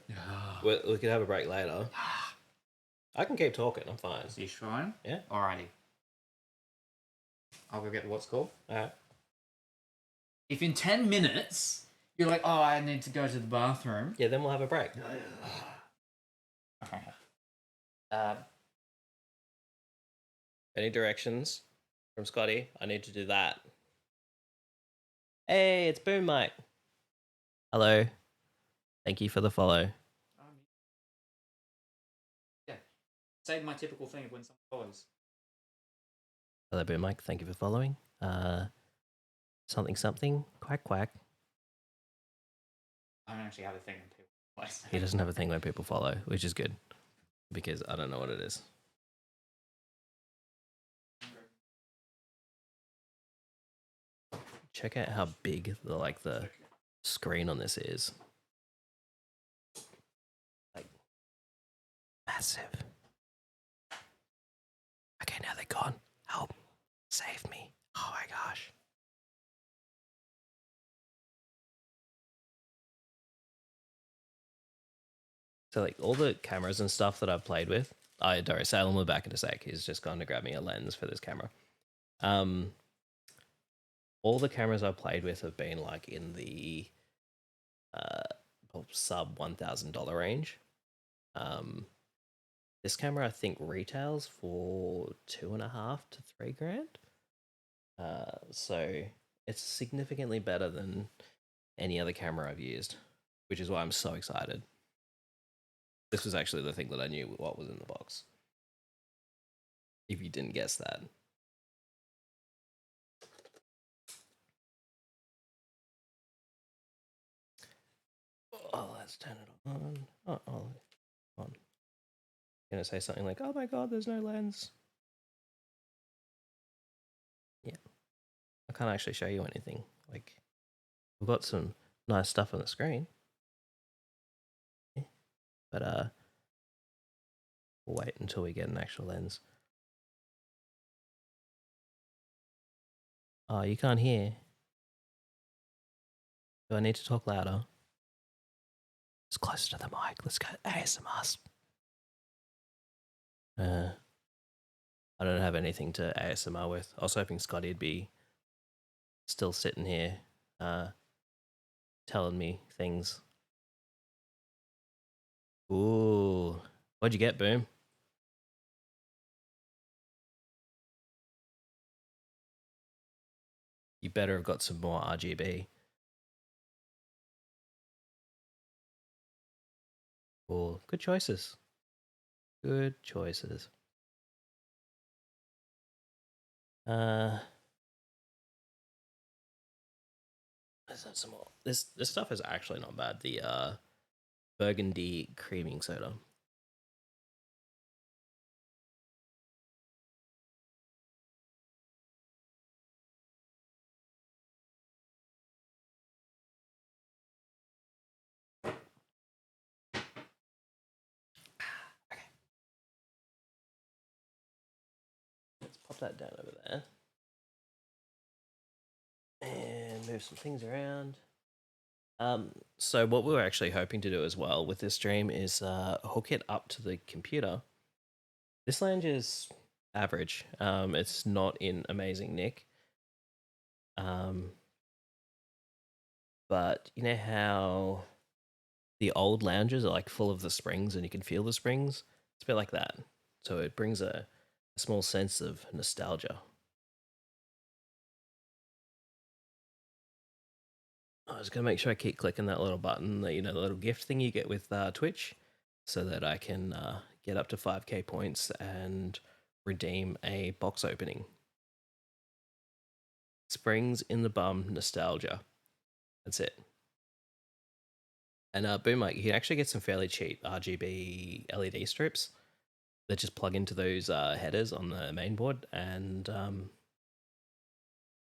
We could have a break later. I can keep talking. I'm fine. You fine? Yeah. Alrighty. I'll go get what's called. All right. If in 10 minutes you're like, oh, I need to go to the bathroom. Yeah, then we'll have a break. Any directions from Scotty? I need to do that. Hey, it's Boom Mike. Hello. Thank you for the follow. Yeah. Say my typical thing of when someone follows. Hello, Boom Mike. Thank you for following. Something, quack. I don't actually have a thing when people follow. He doesn't have a thing when people follow, which is good. Because I don't know what it is. Check out how big the screen on this is. Like, massive. Okay, now they're gone. Help. Save me. Oh my gosh. So like all the cameras and stuff that I've played with, Salem will be back in a sec. He's just gone to grab me a lens for this camera. All the cameras I've played with have been like in the sub $1,000 range. This camera I think retails for $2,500 to $3,000. So it's significantly better than any other camera I've used, which is why I'm so excited. This was actually the thing that I knew what was in the box. If you didn't guess that. Oh, let's turn it on. Oh, on. Gonna say something like, "Oh my god, there's no lens." Yeah, I can't actually show you anything. Like, we've got some nice stuff on the screen. But we'll wait until we get an actual lens. Oh, you can't hear. Do I need to talk louder? It's closer to the mic. Let's go ASMR. I don't have anything to ASMR with. I was hoping Scotty'd be still sitting here telling me things. Ooh, What'd you get, Boom? You better have got some more RGB. Cool. Good choices. Good choices. Let's have some more. This stuff is actually not bad. The Burgundee creaming soda. Let's pop that down over there. And move some things around. So what we were actually hoping to do as well with this stream is hook it up to the computer. This flange is average. It's not in amazing nick. But you know how the old lounges are like full of the springs and you can feel the springs? It's a bit like that. So it brings a small sense of nostalgia. I was going to make sure I keep clicking that little button, that, you know, the little gift thing you get with Twitch, so that I can get up to 5k points and redeem a box opening. Springs in the bum nostalgia. That's it. And Boom Mike, you can actually get some fairly cheap RGB LED strips that just plug into those headers on the main board and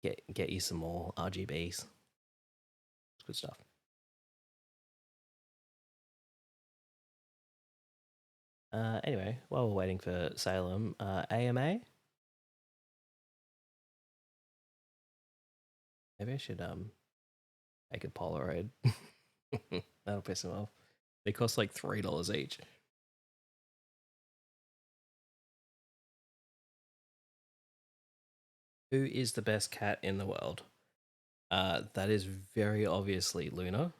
get you some more RGBs. It's good stuff. Anyway, while we're waiting for Salem, AMA. Maybe I should make a Polaroid. That'll piss him off. They cost like $3 each. Who is the best cat in the world? That is very obviously Luna.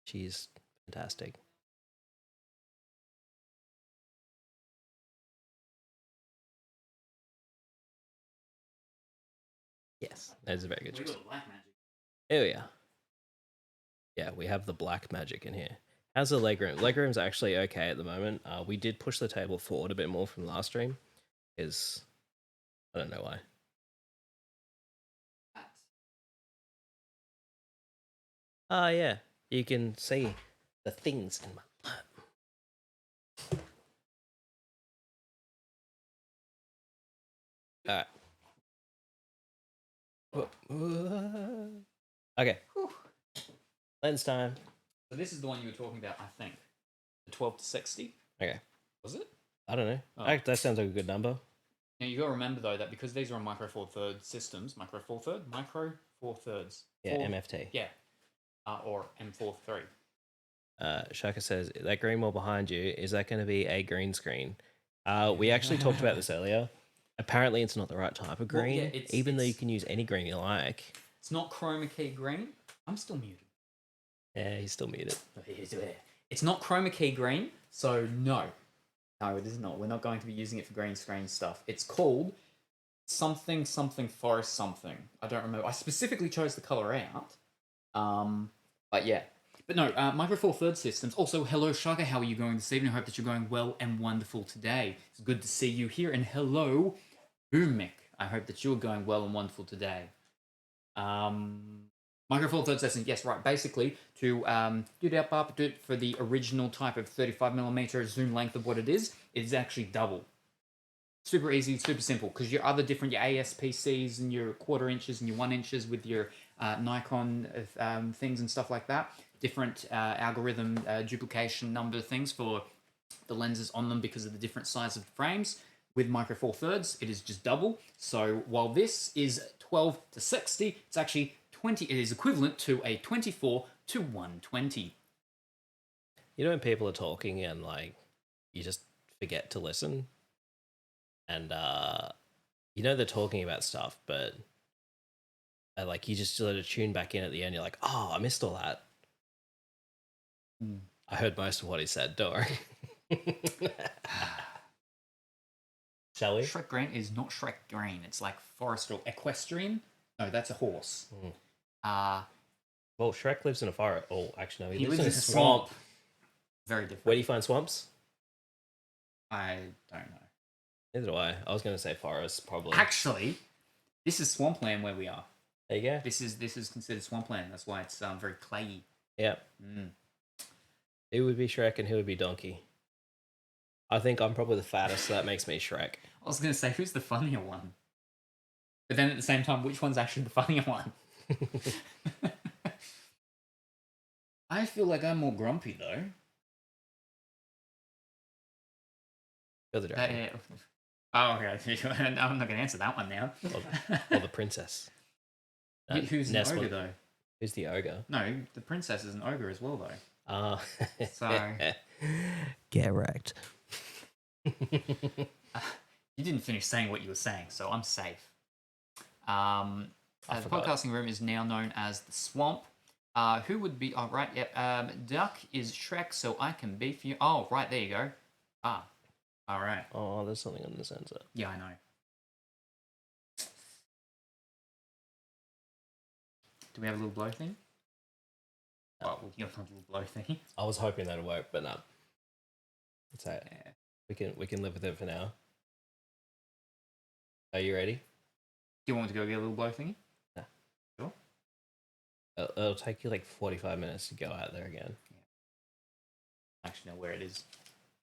She's fantastic. Yes, that is a very good choice. Oh yeah. Yeah, we have the BlackMagic in here. How's the legroom? Legroom's actually okay at the moment. We did push the table forward a bit more from last stream. Is I don't know why. Yeah. You can see the things in my lap. Alright. Okay. Whew. Lens time. So this is the one you were talking about, I think. The 12 to 60. Okay. Was it? I don't know. Oh. That sounds like a good number. Now you gotta remember though that because these are on micro four thirds systems, micro four thirds. Yeah, MFT. Yeah. Or M43. Shaka says that green wall behind you, is that going to be a green screen? We actually talked about this earlier. Apparently, it's not the right type of green, well, yeah, even though you can use any green you like. It's not chroma key green. I'm still muted. Yeah, he's still muted. It's not chroma key green, so no. No, it is not. We're not going to be using it for green screen stuff. It's called something forest something. I don't remember. I specifically chose the color out. But yeah. But no, Micro Four Thirds Systems. Also, hello, Shaka. How are you going this evening? I hope that you're going well and wonderful today. It's good to see you here. And hello, BoomMic. I hope that you're going well and wonderful today. Micro Four Thirds Systems. Yes, right. Basically, to do it for the original type of 35mm zoom length of what it is actually double. Super easy, super simple, because your other different, your AEST PCs and your 1/4 inches and your 1 inches with your Nikon things and stuff like that, different algorithm duplication number things for the lenses on them because of the different size of the frames. With Micro Four Thirds, it is just double. So while this is 12 to 60, it's actually 20. It is equivalent to a 24 to 120. You know when people are talking and like you just forget to listen, and you know they're talking about stuff, but like you just let it tune back in at the end. You're like, oh, I missed all that. I heard most of what he said. Don't worry. Shall we? Shrek Green is not Shrek Green. It's like forest or equestrian. No, that's a horse. Well, Shrek lives in a forest. Oh, actually, no. He lives in a swamp. Very different. Where do you find swamps? I don't know. Neither do I. I was going to say forest, probably. Actually, this is swampland where we are. There you go. This is considered swampland. That's why it's very clayey. Yeah. Who would be Shrek and who would be Donkey? I think I'm probably the fattest, so that makes me Shrek. I was going to say, who's the funnier one? But then at the same time, which one's actually the funnier one? I feel like I'm more grumpy, though. You're the dragon. Oh, okay. I'm not going to answer that one now. Or the princess. Who's the ogre, though? Who's the ogre? No, the princess is an ogre as well, though. So... Get wrecked. You didn't finish saying what you were saying, so I'm safe. The podcasting room is now known as the swamp. Who would be... Oh, right, yeah. Duck is Shrek, so I can be for you. Oh, right, there you go. Ah, all right. Oh, there's something on the sensor. Yeah, I know. Do we have a little blow thing? Oh, well, you have a little blow thing. I was hoping that'd work, but no. It's all right. Yeah. We can live with it for now. Are you ready? Do you want me to go get a little blow thingy? Yeah. Sure. It'll take you like 45 minutes to go out there again. Yeah. I actually know where it is.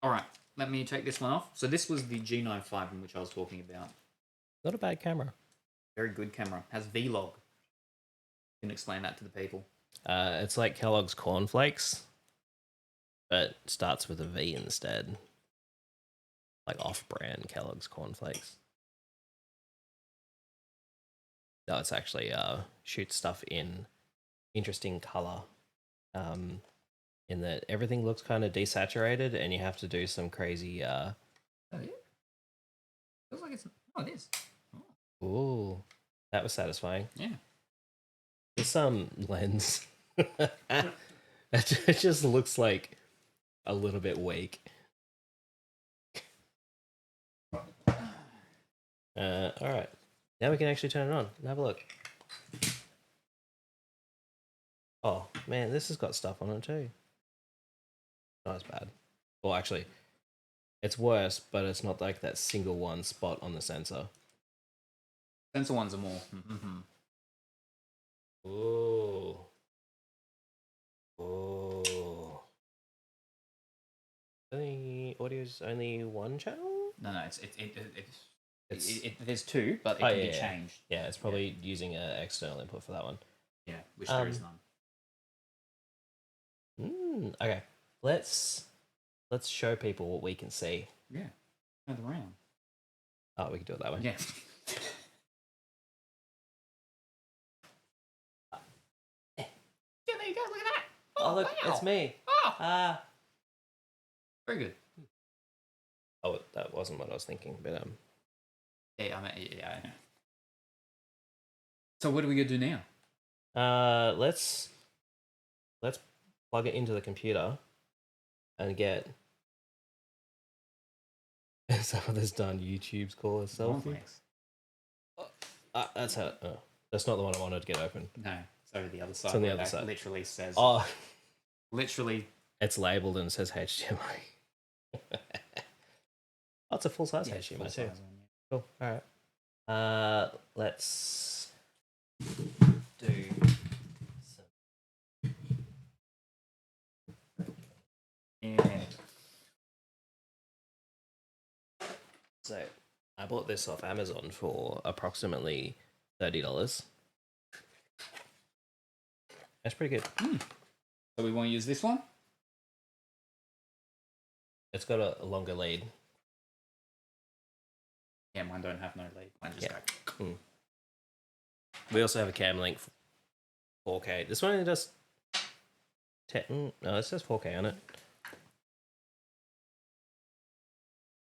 All right, let me take this one off. So this was the G95 in which I was talking about. Not a bad camera. Very good camera. Has Vlog. You can explain that to the people. It's like Kellogg's cornflakes, but starts with a V instead. Like off-brand Kellogg's cornflakes. No, it's actually shoots stuff in interesting color. In that everything looks kind of desaturated, and you have to do some crazy. Oh yeah. Feels like it's. Oh, it is. Oh. Ooh, that was satisfying. Yeah. This lens. It just looks like a little bit weak. All right. Now we can actually turn it on and have a look. Oh, man, this has got stuff on it too. Not as bad. Well, actually, it's worse, but it's not like that single one spot on the sensor. Sensor ones are more. Ooh. Ooh. Audio's only one channel? No, there's two, but it can be changed. Yeah, it's probably using an external input for that one. Yeah, which there is none. Okay, let's show people what we can see. Yeah, turn it around. Oh, we can do it that way. Yeah. Yeah, there you go. Look at that. Oh, look, wow. It's me. Oh. Very good. Oh, that wasn't what I was thinking, but Yeah, I know. So what are we gonna do now? Let's plug it into the computer and get some of this done. YouTube's call a selfie. That's how. Oh, that's not the one I wanted to get open. No, it's over the other side. It's on the other side. Literally says. Oh, literally. It's labeled and it says HDMI. Oh, it's a full size HDMI too. Cool. All right. Let's do some. Yeah. So I bought this off Amazon for approximately $30. That's pretty good. So we want to use this one? It's got a longer lead. Yeah, mine don't have no lead. Mine just go. We also have a cam link for 4K. This one only does 10. No, it says 4K on it.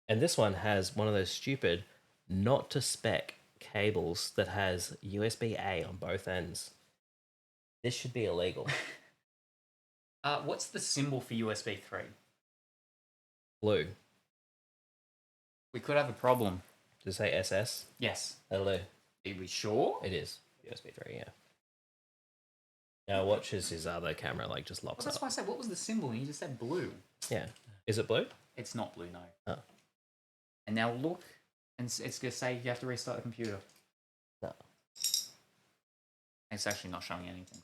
And this one has one of those stupid not to spec cables that has USB-A on both ends. This should be illegal. What's the symbol for USB 3? Blue. We could have a problem. Does it say SS? Yes. Hello. Are we sure? It is USB 3. Yeah. Now watches his other camera like just locks Well, that's up. why I said what was the symbol, and you just said blue. Yeah. Is it blue? It's not blue, no. Oh. And now look, and it's gonna say you have to restart the computer. No. It's actually not showing anything.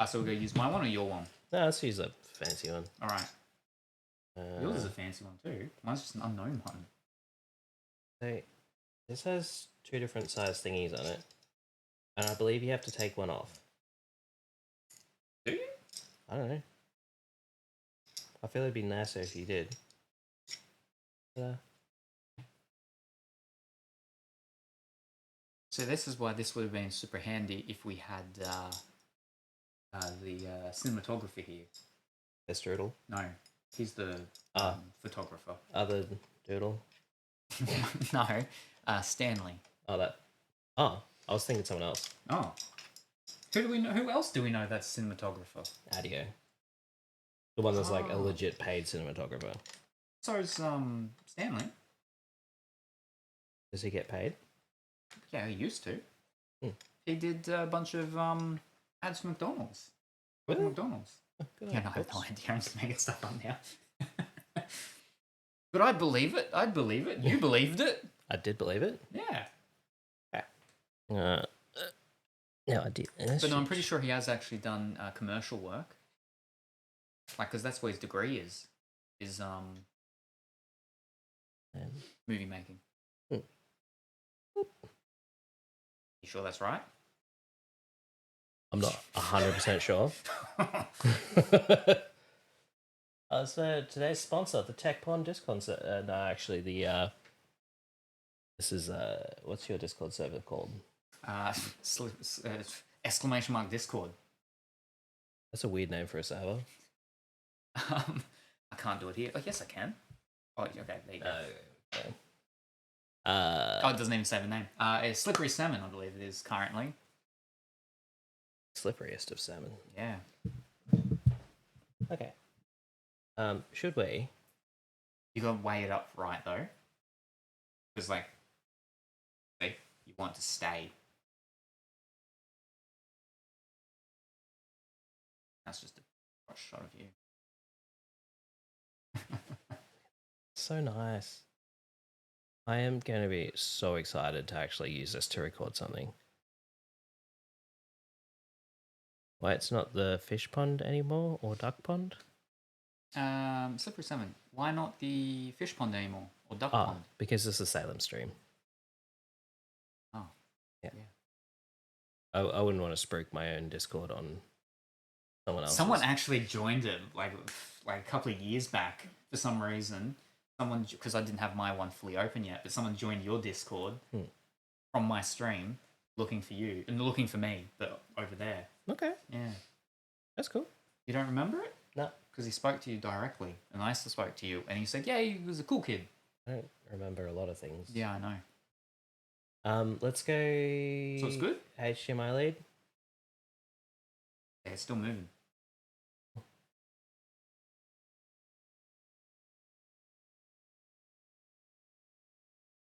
So we're gonna use my one or your one? No, let's use a fancy one. All right. Yours is a fancy one too. Mine's just an unknown one. So this has 2 different size thingies on it, and I believe you have to take one off. Do you? I don't know. I feel it'd be nicer if you did. Yeah. So this is why this would have been super handy if we had the cinematographer here. There's Doodle. No, he's the photographer. Other Doodle. No, Stanley. Oh, that. Oh, I was thinking someone else. Oh, who do we know? Who else do we know that's cinematographer? Adio. The one that's like a legit paid cinematographer. So is Stanley. Does he get paid? Yeah, he used to. Hmm. He did a bunch of ads for McDonald's. Really? McDonald's. Oh, good Yeah, on no, I have you. no idea. I'm just making stuff up now. But I'd believe it. I'd believe it. You believed it. I did believe it. Yeah. No, I did. But no, I'm pretty sure he has actually done commercial work. Like, because that's where his degree is movie making. Hmm. You sure that's right? I'm not 100% sure. So today's sponsor, the Tech Pond Discord server. No, actually, this is what's your Discord server called? Exclamation mark Discord. That's a weird name for a server. I can't do it here. Oh, yes, I can. Oh, okay, there you go. Okay. It doesn't even say the name. It's Slippery Salmon, I believe it is currently. Slipperiest of salmon. Yeah. Okay. Should we? You gotta weigh it up right though, because like, you want to stay. That's just a shot of you. So nice. I am going to be so excited to actually use this to record something. Wait, it's not the fish pond anymore or duck pond? Slippery Salmon. Why not the fish pond anymore or duck pond? Because this is Salem stream. Oh, yeah. I wouldn't want to spruik my own Discord on someone else's. Someone actually joined it like a couple of years back for some reason. Someone, because I didn't have my one fully open yet, but someone joined your Discord from my stream, looking for you and looking for me, but over there. Okay. Yeah. That's cool. You don't remember it? No. Because he spoke to you directly, and I spoke to you, and he said, yeah, he was a cool kid. I don't remember a lot of things. Yeah, I know. Let's go. So it's good? HDMI lead. Yeah, it's still moving.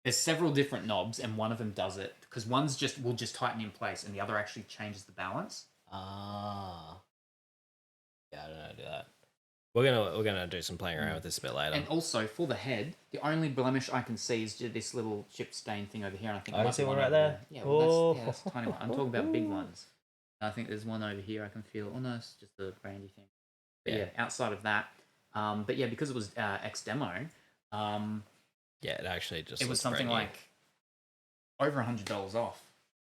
There's several different knobs, and one of them does it because one's will just tighten in place, and the other actually changes the balance. Ah. Yeah, I don't know how to do that. We're gonna do some playing around with this a bit later. And also for the head, the only blemish I can see is just this little chip stain thing over here. And I think I see one right there. Yeah, well, that's a tiny one. I'm talking about big ones. I think there's one over here I can feel. Oh no, it's just the brandy thing. But yeah, outside of that, but yeah, because it was X demo. Yeah, it actually just. It was something like over $100 off.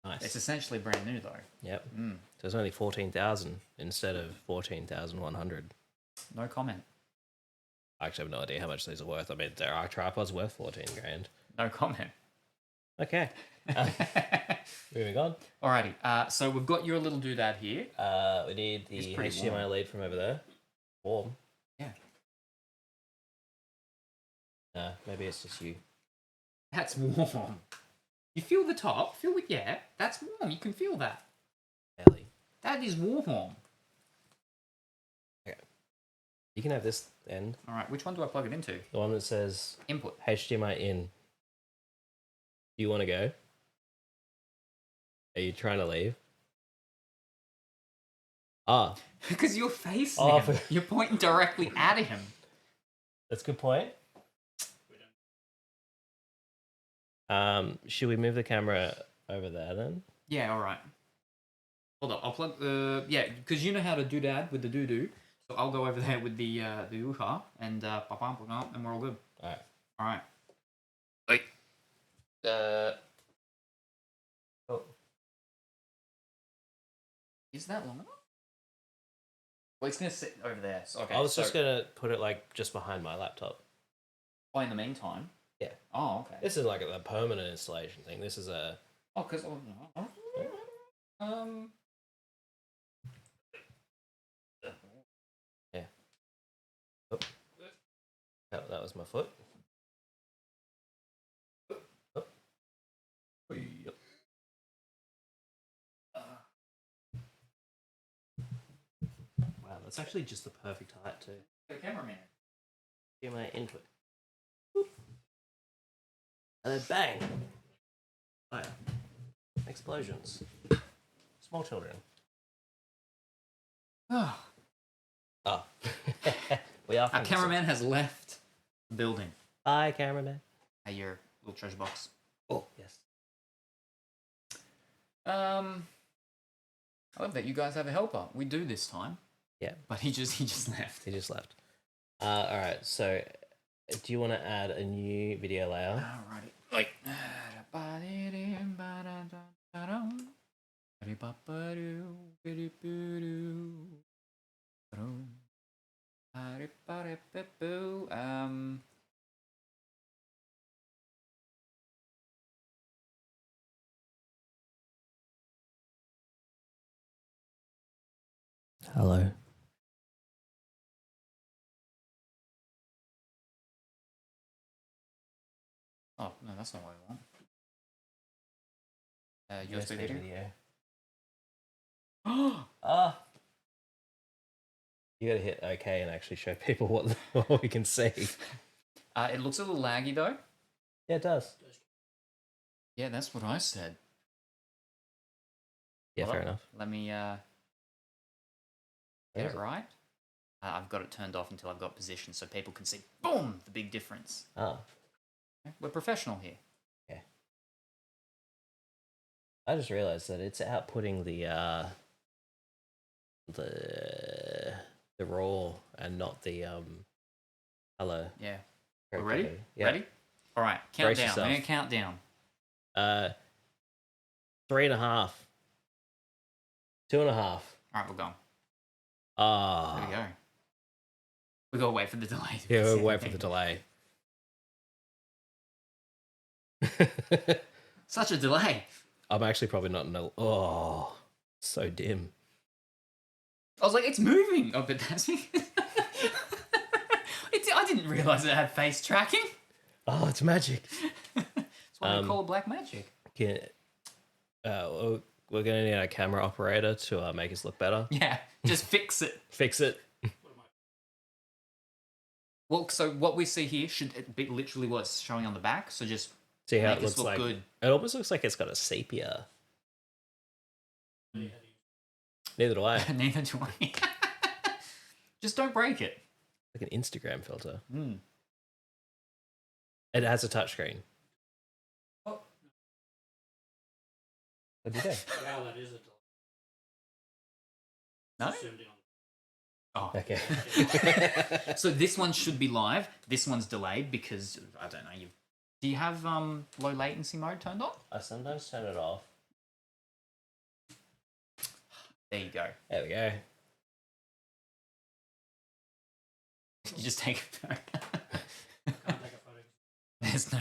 Nice. It's essentially brand new though. Yep. So it's only 14,000 instead of 14,100. No comment. I actually have no idea how much these are worth. I mean, there are tripods worth 14 grand. No comment. Okay. Moving on. Alrighty. So we've got your little doodad here. We need the HDMI HDMI lead from over there. Warm. Yeah. Maybe it's just you. That's warm. You feel the top? Yeah, that's warm. You can feel that. Ellie. That is warm. Okay. You can have this end. All right, which one do I plug it into? The one that says Input. HDMI in. Do you want to go? Are you trying to leave? Ah. Because you're facing him. You're pointing directly at him. That's a good point. Should we move the camera over there then? Yeah, all right. Hold up, I'll plug the... Yeah, because you know how to do that with the doo-doo. So I'll go over there with the uha and and we're all good. All right. All right. Wait. Oh. Is that long enough? Well, it's going to sit over there. So, okay, I was just going to put it like just behind my laptop. Oh, in the meantime? Yeah. Oh, okay. This is like a permanent installation thing. This is a... Oh, because... Yeah. Oh. That was my foot. Oh. Yep. Wow, that's actually just the perfect height too. The cameraman. Get my input. Whoop. And then bang! Fire. Explosions. Small children. Oh. Oh. We are. Our cameraman has left the building. Bye, cameraman. Hey, your little treasure box. Oh, yes. I love that you guys have a helper. We do this time. Yeah. But he just left. He just left. All right. So, do you want to add a new video layer? Alrighty. Like. Hello. Oh, no, that's not what I want. USB video. Ah. You gotta hit OK and actually show people what we can see. It looks a little laggy though. Yeah, it does. Yeah, that's what I said. Yeah, fair enough. Let me get it right. I've got it turned off until I've got position so people can see, boom, the big difference. Oh. We're professional here. Okay. I just realized that it's outputting the raw and not the color. Yeah. We're ready? Yeah. Ready? All right, count down. I'm gonna count down. 3.5. 2.5. All right, we're going. Ah. There we go. We gotta wait for the delay. Yeah, we'll wait for the delay. Such a delay. I'm actually probably not in a... Oh, so dim. I was like, it's moving. Oh, but that's me. I didn't realize it had face tracking. Oh, it's magic. That's why they call it BlackMagic. We're going to need a camera operator to make us look better. Yeah, just fix it. Fix it. Well, so what we see here should be literally what's showing on the back. So just see how make it looks look like. Good. It almost looks like it's got a sepia. Neither do I. Neither do I. Just don't break it. Like an Instagram filter. Mm. It has a touchscreen. Oh. What did you do? Yeah, that is a No? Oh. Okay. So this one should be live. This one's delayed because I don't know. Do you have low latency mode turned on? I sometimes turn it off. There you go. There we go. You just take a photo. Can't take a photo. There's no.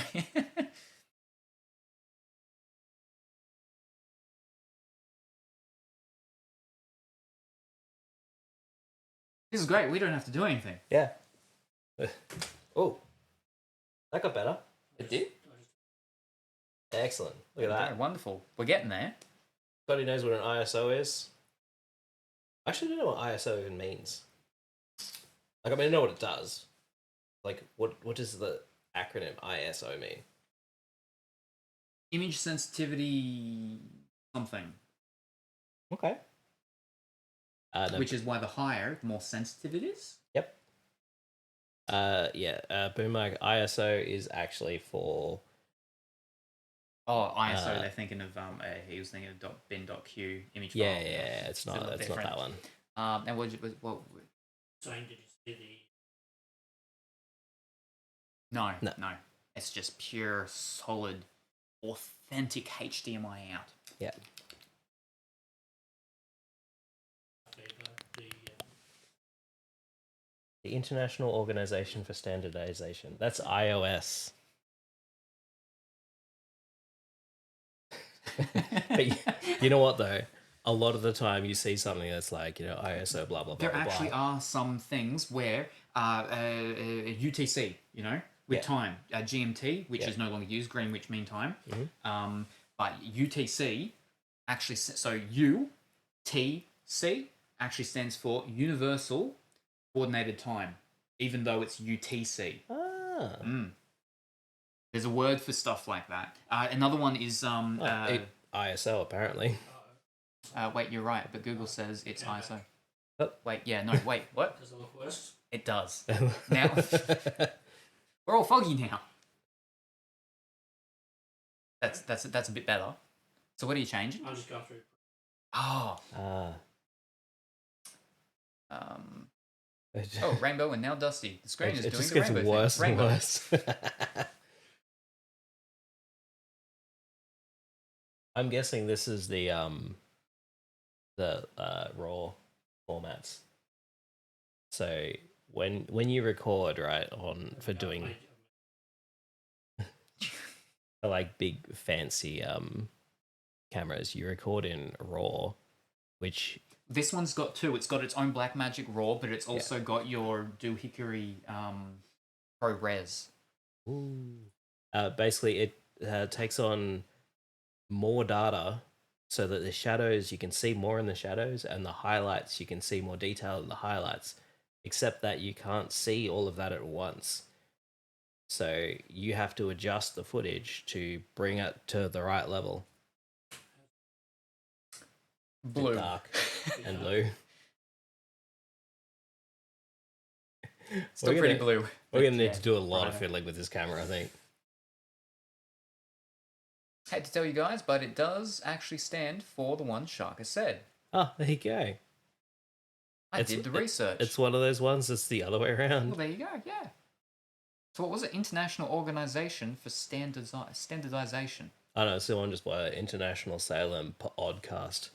This is great. We don't have to do anything. Yeah. Oh, that got better. It did? Excellent. Look at that. Wonderful. We're getting there. Scotty knows what an ISO is. I actually don't know what ISO even means. Like, I mean, I know what it does. Like, what does the acronym ISO mean? Image sensitivity something, Okay. No, which is why the higher, the more sensitive it is. Yep. Yeah. Boomag ISO is actually for. Oh, ISO. They're thinking of he was thinking of bin.q image file. Yeah. It's not. It's not that one. And what? Saying, did you see No. No. It's just pure, solid, authentic HDMI out. Yeah. the The International Organization for Standardization. That's iOS. But you know what though? A lot of the time you see something that's like, ISO blah blah blah. There blah, actually blah. are some things where UTC, with Yeah. time, GMT, which is no longer used, Greenwich Mean Time, but UTC actually, so UTC actually stands for Universal Coordinated Time, even though it's UTC. Ah. There's a word for stuff like that. Another one is ISO apparently. wait, you're right, but Google says it's ISO. Oh. Wait, wait, what? Does it look worse? It does. Now we're all foggy now. That's a bit better. So what are you changing? I'll just go through. Oh, oh, rainbow and now dusty. The screen is it doing just the gets rainbow worse thing. and Rainbow. worse. I'm guessing this is the raw formats. So when you record, right, for doing for like big fancy cameras, you record in RAW, which This one's got two. It's got its own Blackmagic RAW, but it's also got your Doohickey ProRes. basically it takes on more data so that the shadows, you can see more in the shadows, and the highlights, you can see more detail in the highlights, except that you can't see all of that at once. So you have to adjust the footage to bring it to the right level. Blue. Dark and blue. Still pretty blue. We're going to need to do a lot of fiddling with this camera, I think. Hate to tell you guys, but it does actually stand for the one Shark has said. Oh, there you go. I did the research. It's one of those ones that's the other way around. Well, there you go, yeah. So what was it? International Organization for Standardization. I know, it's the one just by International Salem PodCast.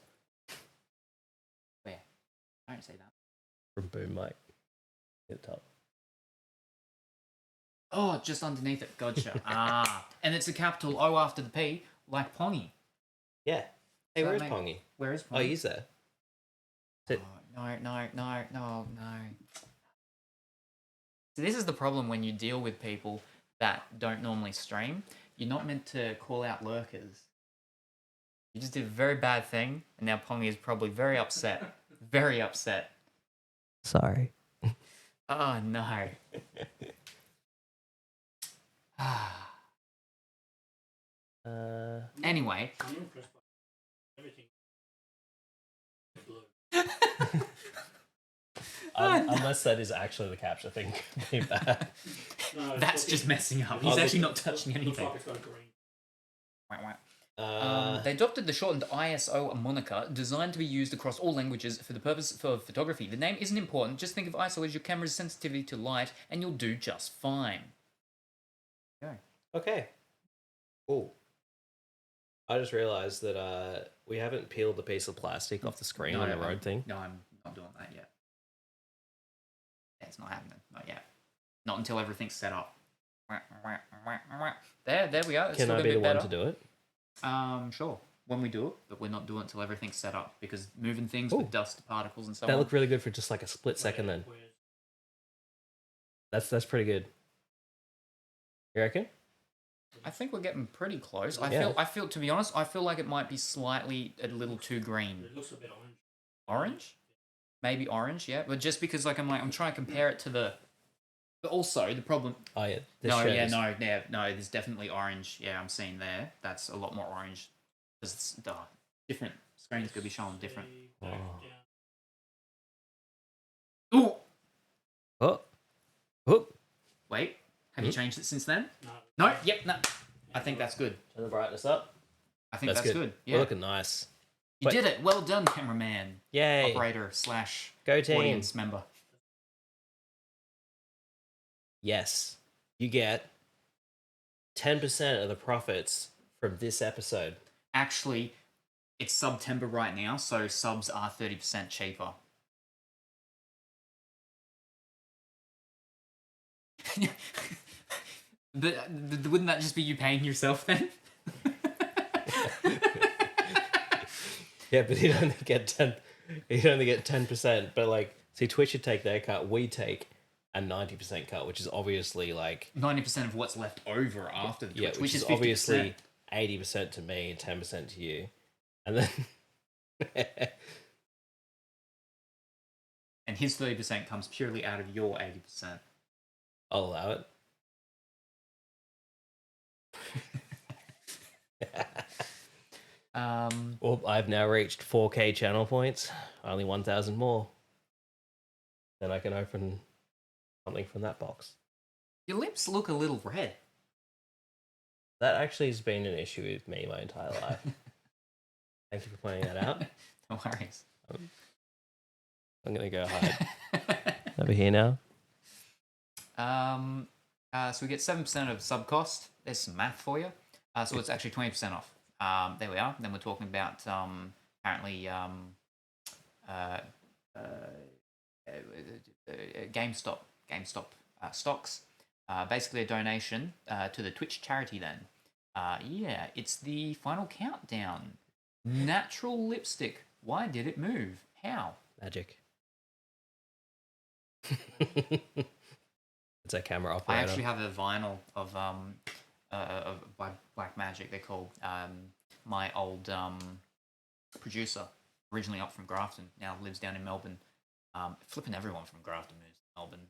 Where? I don't say that. From BlackMagic at the top. Oh, just underneath it. Gotcha. And it's a capital O after the P, like Pongy. Yeah. Hey, So where's that Pongy? Where is Pongy? Oh, he's there. Oh, no. So this is the problem when you deal with people that don't normally stream. You're not meant to call out lurkers. You just did a very bad thing, and now Pongy is probably very upset. Very upset. Sorry. Oh, no. Anyway. I'm impressed by everything. Blue. Unless that is actually the capture thing. No, That's just messing up. He's actually not touching Looks anything. like it's got green. They adopted the shortened ISO moniker, designed to be used across all languages for the purpose of photography. The name isn't important. Just think of ISO as your camera's sensitivity to light, and you'll do just fine. Okay. Cool. I just realized that we haven't peeled the piece of plastic off the screen on the road thing. No, I'm not doing that yet. Yeah, it's not happening. Not yet. Not until everything's set up. There we go. It's Can still I a be bit the better. one to do it? Sure. When we do it, but we're not doing it until everything's set up because moving things with dust particles and so That on. looked really good for just like a split second. Then that's pretty good. You reckon? I think we're getting pretty close. Yeah. I feel to be honest, I feel like it might be slightly a little too green. It looks a bit orange. Orange? maybe orange, yeah. But just because like I'm trying to compare it to the. But also the problem. Oh yeah. No, there's definitely orange. Yeah, I'm seeing there. That's a lot more orange. Because it's different screens could be showing different. Back Oh. down. Ooh, Oh. Oh. wait. Have you changed it since then? No. No. Yep. No. I think that's good. Turn the brightness up. I think that's good. Yeah. We're looking nice. You did it. Well done, cameraman, Yay. operator / Go team. audience member. Yes. You get 10% of the profits from this episode. Actually, it's September right now, so subs are 30% cheaper. But wouldn't that just be you paying yourself then? Yeah, but he'd only get 10%. But like, see, Twitch should take their cut. We take a 90% cut, which is obviously like 90% of what's left over after the Twitch, which is 50%. obviously 80% to me and 10% to you, and then and his 30% comes purely out of your 80%. I'll allow it. Well, I've now reached 4K channel points. Only 1,000 more. Then I can open something from that box. Your lips look a little red. That actually has been an issue with me my entire life. Thank you for pointing that out. No worries. I'm going to go hide. Over here now. So we get 7% of sub cost. There's some math for you. So it's actually 20% off. There we are. Then we're talking about apparently GameStop stocks. Basically a donation to the Twitch charity then. Yeah, it's the final countdown. Natural lipstick. Why did it move? How? Magic. It's a camera operator. I actually have a vinyl of by BlackMagic. They're called my old producer, originally up from Grafton, now lives down in Melbourne. Flipping everyone from Grafton moves to Melbourne.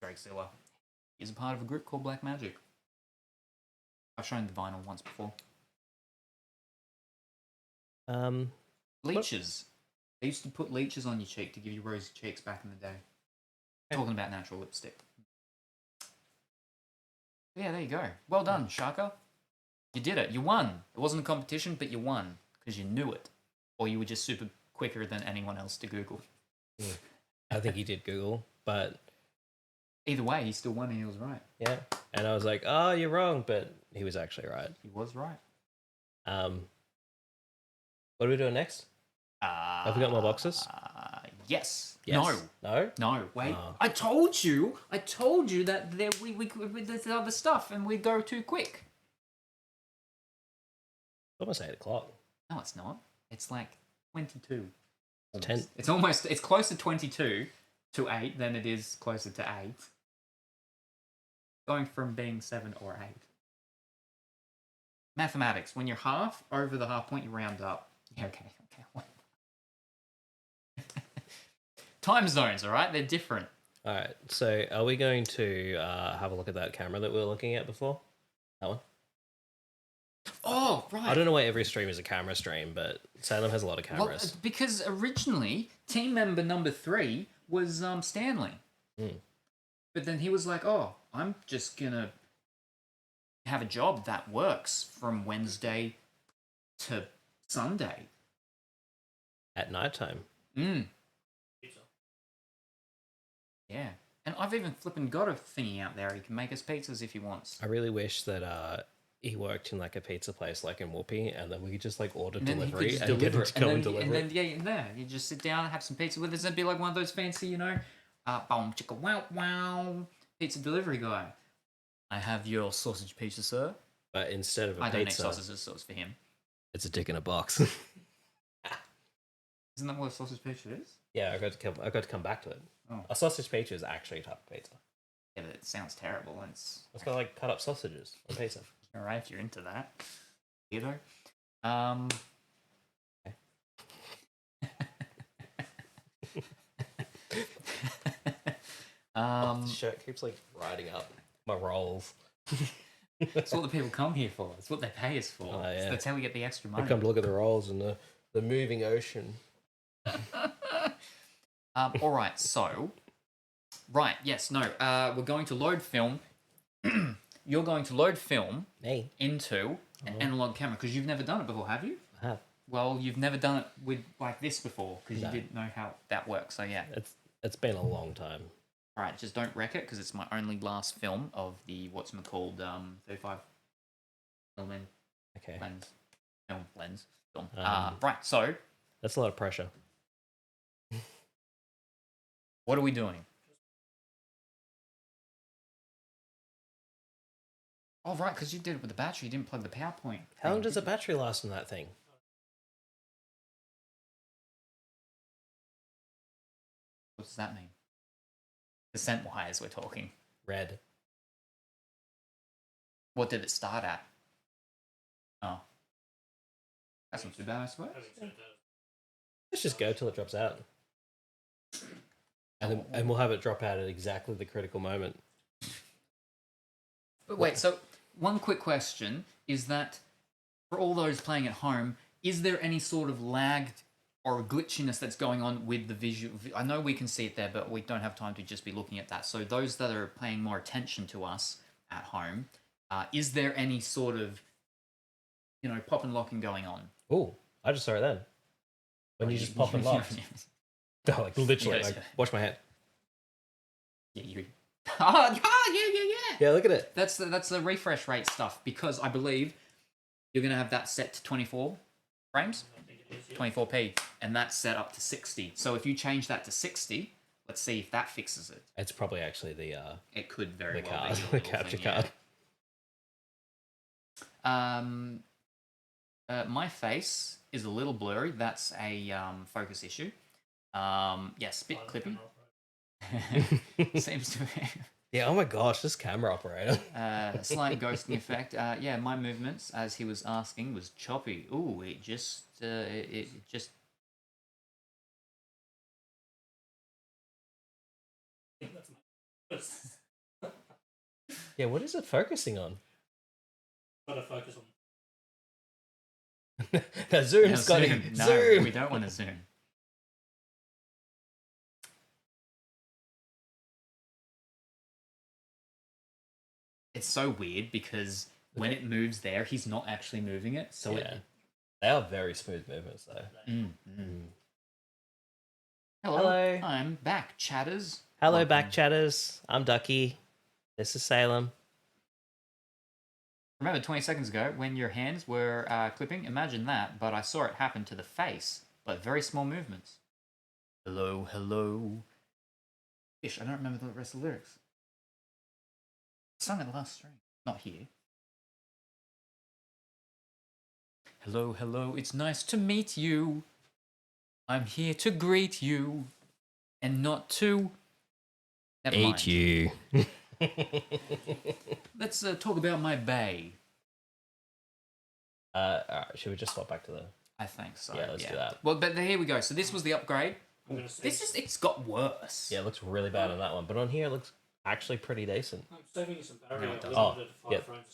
Greg Zilla is a part of a group called BlackMagic. I've shown the vinyl once before. Leeches. They used to put leeches on your cheek to give you rosy cheeks back in the day. Talking about natural lipstick. Yeah, there you go. Well done, Shaka. You did it. You won. It wasn't a competition, but you won because you knew it. Or you were just super quicker than anyone else to Google. Yeah. I think he did Google, but... Either way, he still won and he was right. Yeah. And I was like, oh, you're wrong, but he was actually right. He was right. What are we doing next? Have we got more boxes? Yes. Yes. No. Wait. Oh. I told you that there's other stuff and we go too quick. It's almost 8 o'clock. No, it's not. It's like 22. It's 10. It's closer 22 to 8 than it is closer to 8. Going from being 7 or 8. Mathematics. When you're half over the half point, you round up. Yeah, okay. Time zones, all right? They're different. All right. So are we going to have a look at that camera that we were looking at before? That one? Oh, right. I don't know why every stream is a camera stream, but Salem has a lot of Well, cameras. because originally, team member number 3 was Stanley. But then he was like, oh, I'm just going to have a job that works from Wednesday to Sunday. At nighttime. Pizza. Yeah. And I've even flipping got a thingy out there. He can make us pizzas if he wants. I really wish that he worked in like a pizza place like in Whoopi, and then we could just like order And then he could delivery just and get deliver him it. to go and deliver and it. then, there. You just sit down and have some pizza with us and be like one of those fancy, boom, chicka, wow, wow, pizza delivery guy. I have your sausage pizza, sir. But instead of a I don't eat pizza, sausages, so it's for him. it's a dick in a box. Isn't that what a sausage pizza is? Yeah, I got to come back to it. Oh. A sausage pizza is actually a type of pizza. Yeah, but it sounds terrible. And it's It's got like cut up sausages on pizza. all right if you're into that. Okay. The shirt keeps like riding up my rolls. That's what the people come here for. It's what they pay us for. Oh, yeah. That's how we get the extra I money. come to look at the rolls and the moving ocean. All right, so... Right, yes, no. We're going to load film. You're going to load film Hey, into an analog camera, because you've never done it before, have you? I have. Well, you've never done it with like this before, because No. you didn't know how that works, so yeah. It's been a long time. All right, just don't wreck it, because it's my only last film of the, what's it called, 35 mm Okay. lens. Film. Um, Right, so, That's a lot of pressure. what are we doing? Oh, right, because you did it with the battery. You didn't plug the PowerPoint. How long thing, does did a battery last on that thing? What does that mean? Percent-wise, we're talking. Red. What did it start at? Oh. That's not too bad, I suppose. Let's just go till it drops out. And we'll have it drop out at exactly the critical moment. But wait, so one quick question is that for all those playing at home, is there any sort of lag or glitchiness that's going on with the visual? I know we can see it there, but we don't have time to just be looking at that. So those that are paying more attention to us at home, is there any sort of, pop and locking going on? Oh, I just saw it then. When you just pop and lock. Oh, like literally, Yes. like, watch my hand. Yeah, you. Yeah. Yeah, look at it. That's the refresh rate stuff, because I believe you're gonna have that set to 24 frames, 24p, and that's set up to 60. So if you change that to 60, let's see if that fixes it. It's probably actually the It could very well card, be the capture card. My face is a little blurry. That's a focus issue. Yes, bit clippy. Seems to be. Yeah, oh my gosh, this camera operator. Slight ghosting effect. Yeah, my movements, as he was asking, was choppy. Ooh, it just. Yeah, what is it focusing on? Gotta focus on. No, zoom, No, Scotty. zoom. No, Zoom. we don't want to zoom. It's so weird because when it moves there, he's not actually moving it. So Yeah. They are very smooth movements, though. Hello, Hello. I'm back, chatters. Hello, Welcome. back chatters. I'm Ducky. This is Salem. Remember 20 seconds ago when your hands were clipping? Imagine that, but I saw it happen to the face, but very small movements. Hello, hello. Ish, I don't remember the rest of the lyrics. I sung it the last stream, not here. Hello, hello, it's nice to meet you. I'm here to greet you, and not to... Never mind. you. Let's talk about my bay. Alright, should we just swap back to the... I think so. Yeah, let's do that. Well, but here we go. So this was the upgrade. I'm gonna save. It's got worse. Yeah, it looks really bad on that one, but on here it looks actually pretty decent. I'm saving you some battery. No, it I've doesn't. limited it to 5 yeah. frames a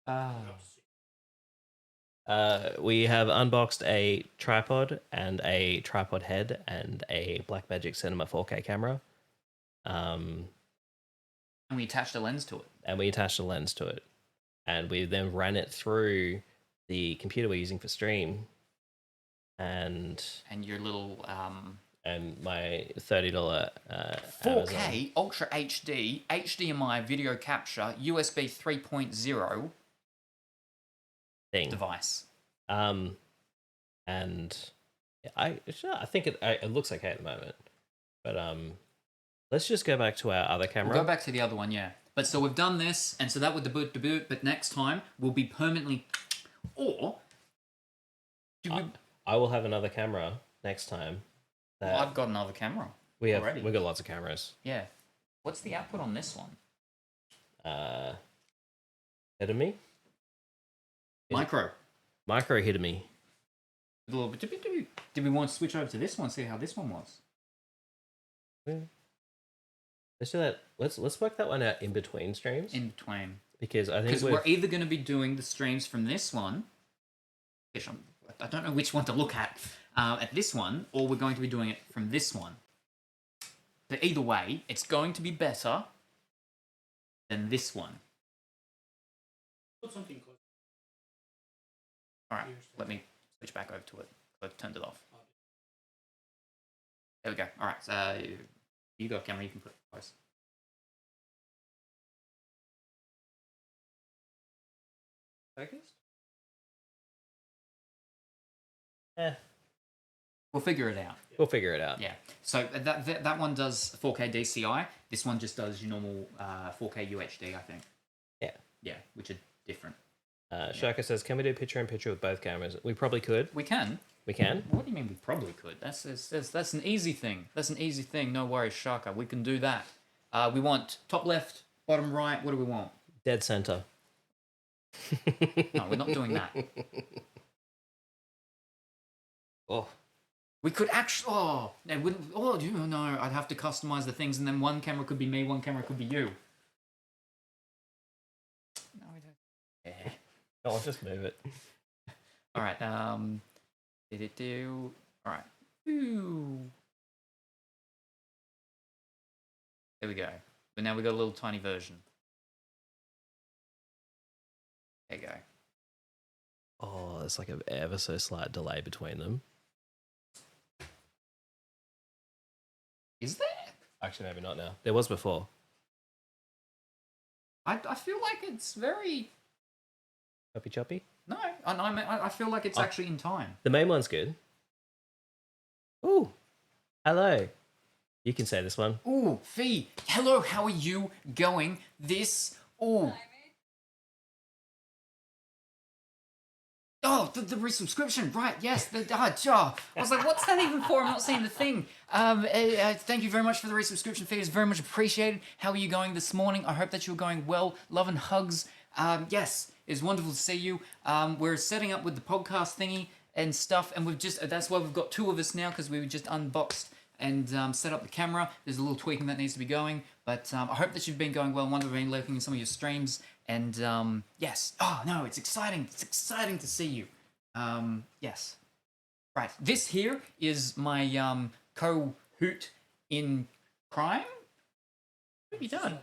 second. We have unboxed a tripod and a tripod head and a Blackmagic Cinema 4K camera. And we attached a lens to it. And we attached a lens to it. And we then ran it through the computer we're using for stream. And And your little my $30 4K Amazon. Ultra HD HDMI video capture USB 3.0 thing. device. And I think it looks okay at the moment. But let's just go back to our other camera. We'll go back to the other one, yeah. But so we've done this, and so that would debut. But next time we'll be permanently, or do we? I will have another camera next time. Well, I've got another camera. We've already. got lots of cameras. Yeah. What's the output on this one? Hidden me? Micro. Micro hidden me. A little bit. Did we want to switch over to this one? See how this one was. Let's do that. Let's work that one out in between streams. In between. Because I think Because we're either going to be doing the streams from this one, which I don't know which one to look at this one, or we're going to be doing it from this one. But either way, it's going to be better than this one. Put something close. All right, let me switch back over to it. I've turned it off. There we go. All right, so you got camera. You can put it close. Focused? We'll figure it out. We'll figure it out. Yeah. So that one does 4K DCI. This one just does your normal 4K UHD, I think. Yeah. Yeah, which are different. Shaka says, "Can we do picture-in-picture with both cameras?" We probably could. We can. We can. What do you mean we probably could? That's an easy thing. That's an easy thing. No worries, Shaka. We can do that. We want top left, bottom right. What do we want? Dead center. No, we're not doing that. Oh. We could actually. Oh, it wouldn't. Oh, no. I'd have to customize the things, and then one camera could be me, one camera could be you. No, we don't. Yeah. I'll just move it. All right. Did it do? All right. Ooh. There we go. But now we got a little tiny version. There you go. Oh, there's like an ever so slight delay between them. Is there? Actually, maybe not now. There was before. I feel like it's very. Choppy choppy? No, I feel like it's actually in time. The main one's good. Ooh. Hello. You can say this one. Ooh, Fee. Hello, how are you going? This. Ooh. Oh, the resubscription, right? Yes. I was like, what's that even for? I'm not seeing the thing. Thank you very much for the resubscription fee. It's very much appreciated. How are you going this morning? I hope that you're going well. Love and hugs. Yes, it's wonderful to see you. We're setting up with the podcast thingy and stuff, and that's why we've got two of us now, because we just unboxed and set up the camera. There's a little tweaking that needs to be going, but I hope that you've been going well. Wonder been lurking in some of your streams, and yes. Oh no, it's exciting. It's exciting to see you. Yes. Right. This here is my co-hoot in crime. What have you done?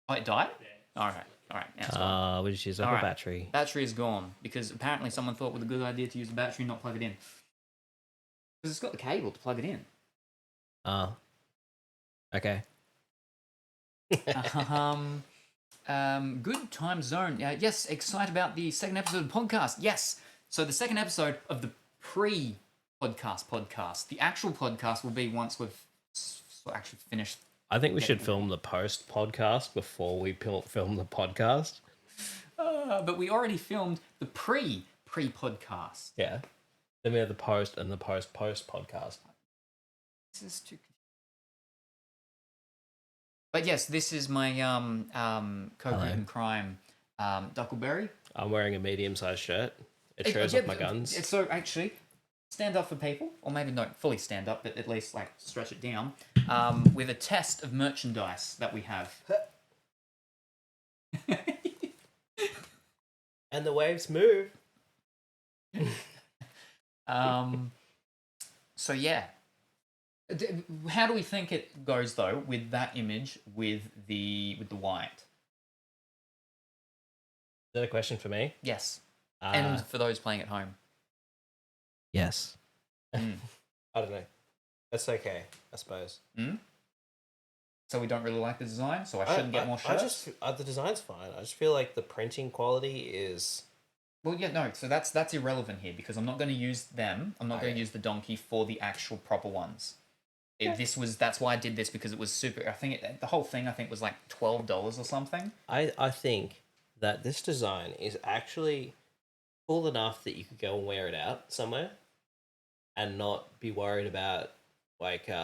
Oh, it died? Yeah. All right. Now it's gone. We just used up All a right. battery. Battery is gone because apparently someone thought it was a good idea to use the battery and not plug it in. Because it's got the cable to plug it in. Okay. Good time zone. Yes, excited about the second episode of the podcast. Yes. So the second episode of the pre-podcast. The actual podcast will be once we've actually finished. I think we should film the post podcast before we film the podcast. But we already filmed the pre-podcast. Yeah. Then we have the post and the post podcast. This is too. But yes, this is my co-hoot in crime, Duckleberry. I'm wearing a medium-sized shirt. It shows off my guns. So actually, stand up for people, or maybe not fully stand up, but at least like stretch it down, with a test of merchandise that we have. And the waves move. So yeah. How do we think it goes though with that image with the white? Is that a question for me? Yes. And for those playing at home. Yes. I don't know. That's okay, I suppose. So we don't really like the design, so I shouldn't get more shirts? The design's fine. I just feel like the printing quality is... Well, yeah, no, so that's irrelevant here because I'm not going to use them. I'm not going to use the donkey for the actual proper ones. That's why I did this, because it was super... I think the whole thing, I think, was like $12 or something. I think that this design is actually cool enough that you could go and wear it out somewhere and not be worried about, like, you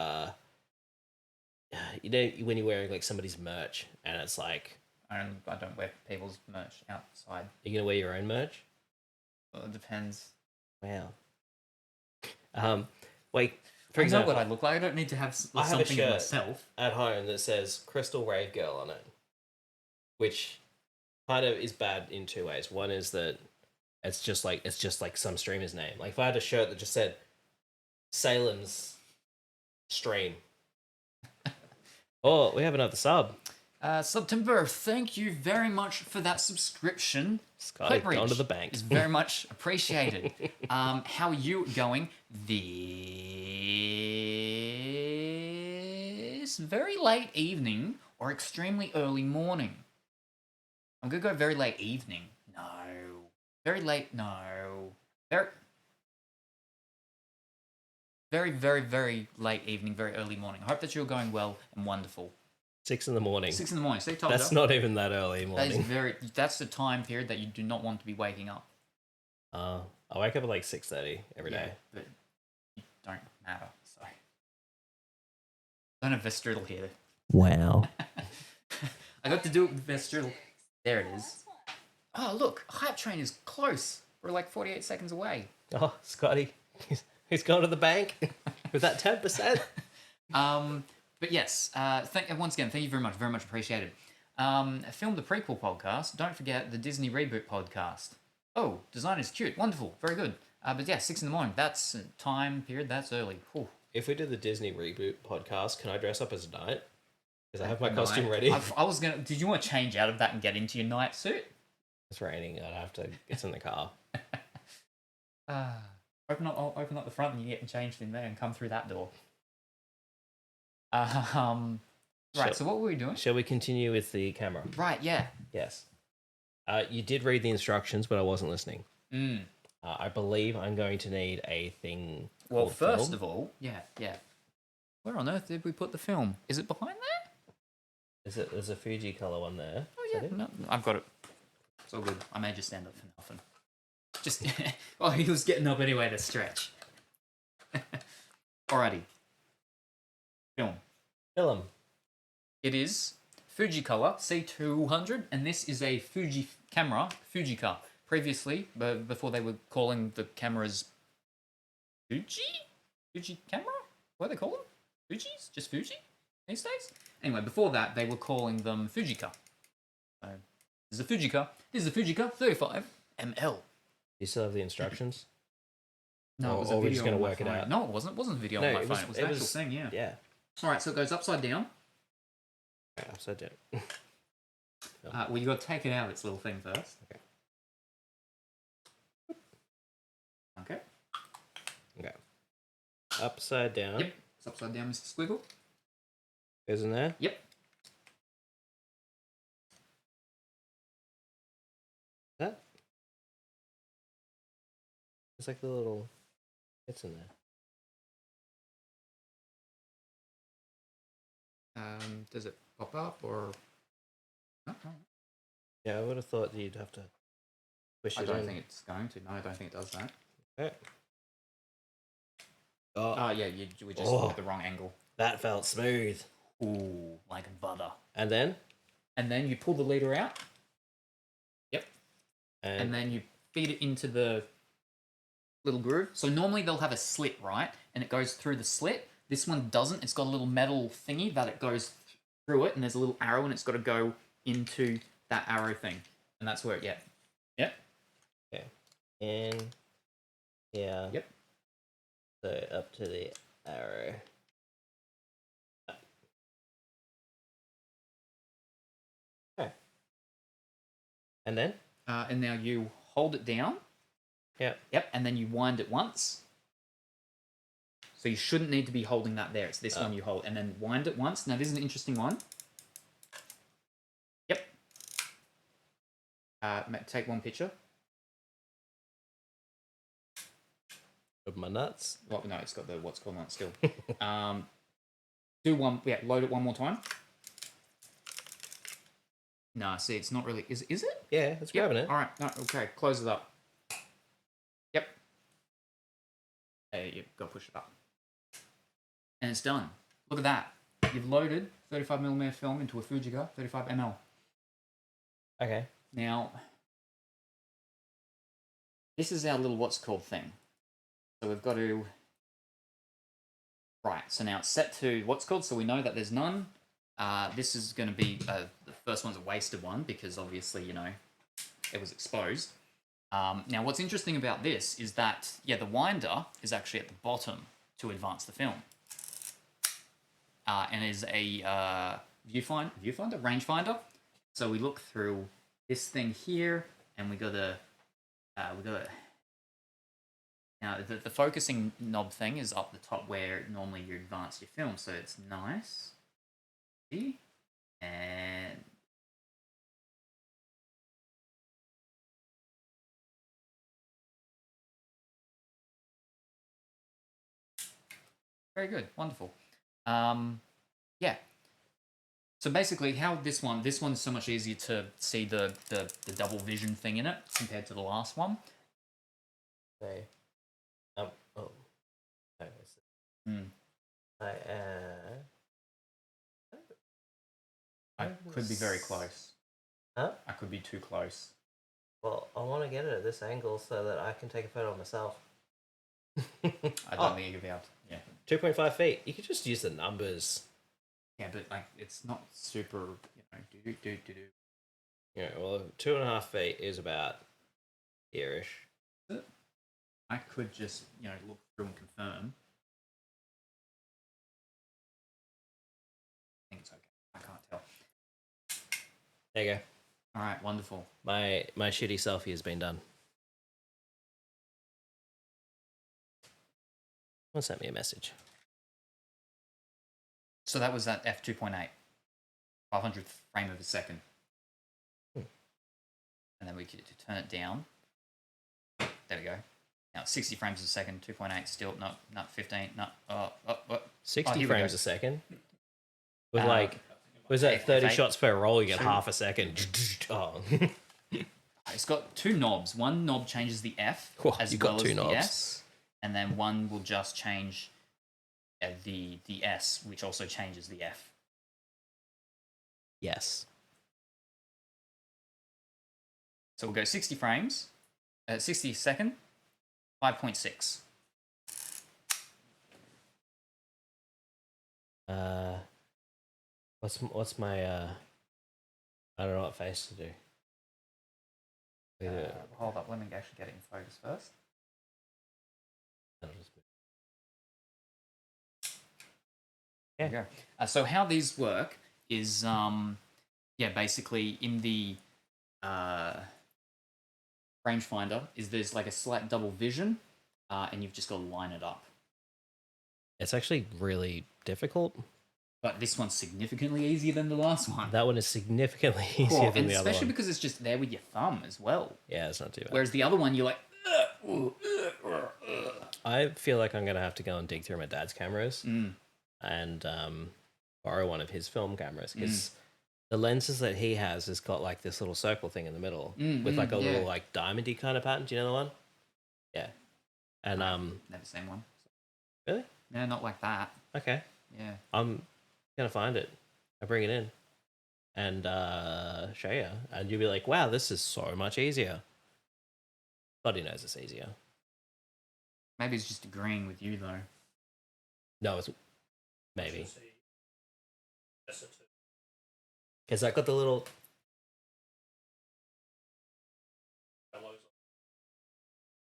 know, when you're wearing, like, somebody's merch and it's like... I don't wear people's merch outside. You're going to wear your own merch? Well, it depends. Wow. Like, for I know example, what I look like. I don't need to have I have a something of shirt myself. at home that says Crystal Rave Girl on it, which kind of is bad in two ways. One is that it's just like some streamer's name. Like if I had a shirt that just said Salem's stream. Oh, we have another sub. September, thank you very much for that subscription. Scotty, Clip gone to reach the bank. is very much appreciated. How are you going this very late evening or extremely early morning? I'm gonna go very late evening. No. Very late, no. Very, very, very late evening, very early morning. I hope that you're going well and wonderful. 6 in the morning. 6 in the morning. See, told That's you. not even that early That is morning. that's the time period that you do not want to be waking up. I wake up at like 6:30 every day. But you don't matter, so. I don't have Vestril here. Wow. I got to do it with Vestril. There it is. Oh, look, Hype Train is close. We're like 48 seconds away. Oh, Scotty, he's gone to the bank with that 10%. But yes, once again, thank you very much appreciated. I filmed the prequel podcast. Don't forget the Disney Reboot podcast. Oh, design is cute, wonderful, very good. But yeah, 6 in the morning. That's a time period. That's early. Whew. If we do the Disney Reboot podcast, can I dress up as a knight? Because I have my costume ready. I was gonna. Did you want to change out of that and get into your night suit? It's raining. I'd have to get in the car. I'll open up the front and you get changed in there and come through that door. Right, so what were we doing? Shall we continue with the camera? Right, yeah. Yes. You did read the instructions, but I wasn't listening. I believe I'm going to need a thing. Well, first of all, yeah. Where on earth did we put the film? Is it behind there? There's a Fujicolor one there. Oh yeah, no, I've got it. It's all good. I may just stand up for nothing. Just, well, he was getting up anyway to stretch. Alrighty. Film. It is Fujicolor C200, and this is a Fuji camera, Fujica. Previously, before they were calling the cameras Fuji camera? What do they call them? Fuji's? Just Fuji these days? Anyway, before that, they were calling them Fujica. So, this is a Fujica. This is a Fujica 35 ml. You still have the instructions? No, it was a or we're video just going on to my work it phone. out? No, it wasn't. It wasn't a video on my phone. It was an actual thing, yeah. Yeah. Alright, so it goes upside down. Okay, upside down. Well, you got to take it out of its little thing first. Okay. Upside down. Yep. It's upside down, Mr. Squiggle. Goes in there? Yep. That? It's like the little bits in there. Does it pop up or? No. Yeah, I would have thought you'd have to push I it don't in. think it's going to. No, I don't think it does that. Okay. Oh, yeah, we just looked at the wrong angle. That felt smooth. Ooh, like butter. And then? And then you pull the leader out. Yep. And then you feed it into the little groove. So normally they'll have a slit, right? And it goes through the slit. This one doesn't. It's got a little metal thingy that it goes through it, and there's a little arrow, and it's got to go into that arrow thing. And that's where it, Yep. Okay. And yeah. Yep. So up to the arrow. Okay. And then? And now you hold it down. Yep. Yep, and then you wind it once. So you shouldn't need to be holding that there. It's this one you hold. And then wind it once. Now, this is an interesting one. Yep. Take one picture. Of my nuts. Well, no, it's got the what's called on still. Do one. Yeah, load it one more time. Nah, see, it's not really. Is it? Yeah, it's grabbing it. All right. No, okay. Close it up. Yep. Hey, you've got to push it up. And it's done. Look at that. You've loaded 35mm film into a Fujica 35mm. Okay. Now, this is our little what's called thing. So we've got to Right, so now it's set to what's called, so we know that there's none. This is going to be, the first one's a wasted one because obviously, you know, it was exposed. Now, what's interesting about this is that, yeah, the winder is actually at the bottom to advance the film. And is a viewfinder, rangefinder. So we look through this thing here, and we got a, now the focusing knob thing is up the top where normally you advance your film, so it's nice. See? And very good, wonderful. Yeah. So basically, how this one's so much easier to see the double vision thing in it compared to the last one. Okay. Oh. No, I could be very close. Huh? I could be too close. Well, I want to get it at this angle so that I can take a photo of myself. I don't think you could be able to. Yeah. 2.5 feet. You could just use the numbers. Yeah, but like it's not super. You know, do. Yeah. Well, 2.5 feet is about here-ish. I could just look through and confirm. I think it's okay. I can't tell. There you go. All right, wonderful. My shitty selfie has been done. Someone sent me a message. So that was at f2.8, 500th frame of a second. And then we could turn it down. There we go. Now 60 frames a second, 2.8 still, not 15, not, 60 here we frames go. a second? With was that 30 shots per roll, you get half a second. Oh. It's got two knobs. One knob changes the F as you well got two as knobs. the S. And then one will just change the S, which also changes the F. Yes. So we'll go 60 frames, 60 a second, 5.6. What's my I don't know what face to do. Hold up, let me actually get it in focus first. There you go. So how these work is, basically in the rangefinder is there's like a slight double vision, and you've just got to line it up. It's actually really difficult. But this one's significantly easier than the last one. That one is significantly easier than the other one. Especially because it's just there with your thumb as well. Yeah, it's not too bad. Whereas the other one, you're like, I feel like I'm going to have to go and dig through my dad's cameras and borrow one of his film cameras because the lenses that he has got like this little circle thing in the middle with like a little like diamondy kind of pattern. Do you know the one? Yeah. And never seen one. Really? No, not like that. Okay. Yeah. I'm gonna find it. I bring it in and show you, and you'll be like, "Wow, this is so much easier." God, he knows it's easier. Maybe it's just agreeing with you though. No, it's maybe because I got the little.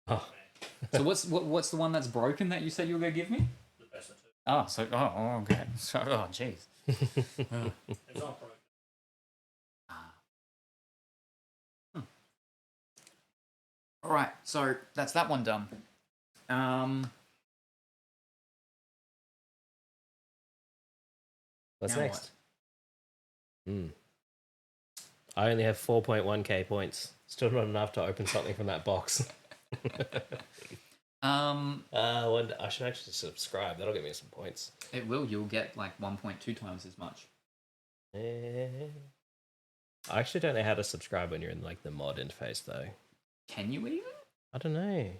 Oh. So what's the one that's broken that you said you were gonna give me? The best of two. Oh, so okay. So jeez. It's not broken. All right, so that's that one done. What's Now next? I only have 4.1k points. Still not enough to open something from that box. I should actually subscribe. That'll give me some points. It will. You'll get like 1.2 times as much. I actually don't know how to subscribe when you're in like the mod interface though. Can you even? I don't know.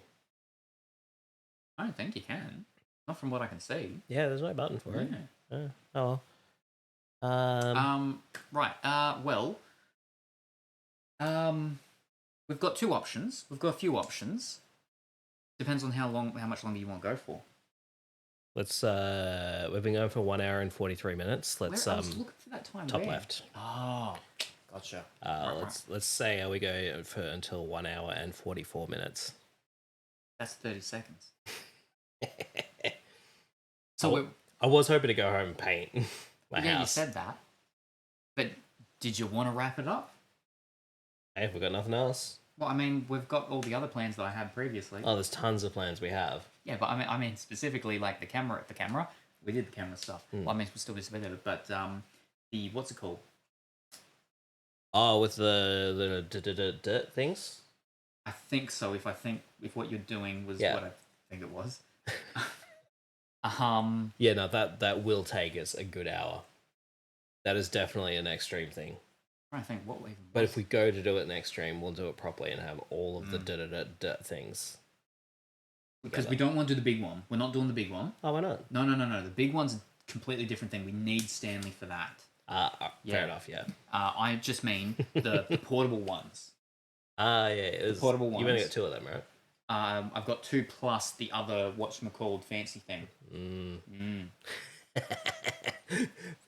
I don't think you can. Not from what I can see. Yeah, there's no button for it. Oh well. Right. We've got two options. We've got a few options. Depends on how much longer you want to go for. Let's we've been going for 1 hour and 43 minutes. Let's I was looking for that time. top where? left. Oh, gotcha. Let's say we go for until 1 hour and 44 minutes. That's 30 seconds. So I was hoping to go home and paint my yeah, house. you said that. But did you want to wrap it up? Hey, we've got nothing else. Well, I mean, we've got all the other plans that I had previously. Oh, there's tons of plans we have. Yeah, but I mean specifically like the camera. We did the camera stuff. Well, I mean, we still did some of it, but the what's it called? Oh, with the things. I think so. If what you're doing was Yeah. what I think it was. Yeah, no, that will take us a good hour. That is definitely an extreme thing. I think what we. But if we go to do it next stream, we'll do it properly and have all of the things. Because we don't want to do the big one. We're not doing the big one. Oh, why not? No. The big one's a completely different thing. We need Stanley for that. Fair enough, yeah. I just mean the portable ones. Yeah, it was, portable you've only ones. got 2 of them, right? I've got 2 plus the other whatchamacalled fancy thing.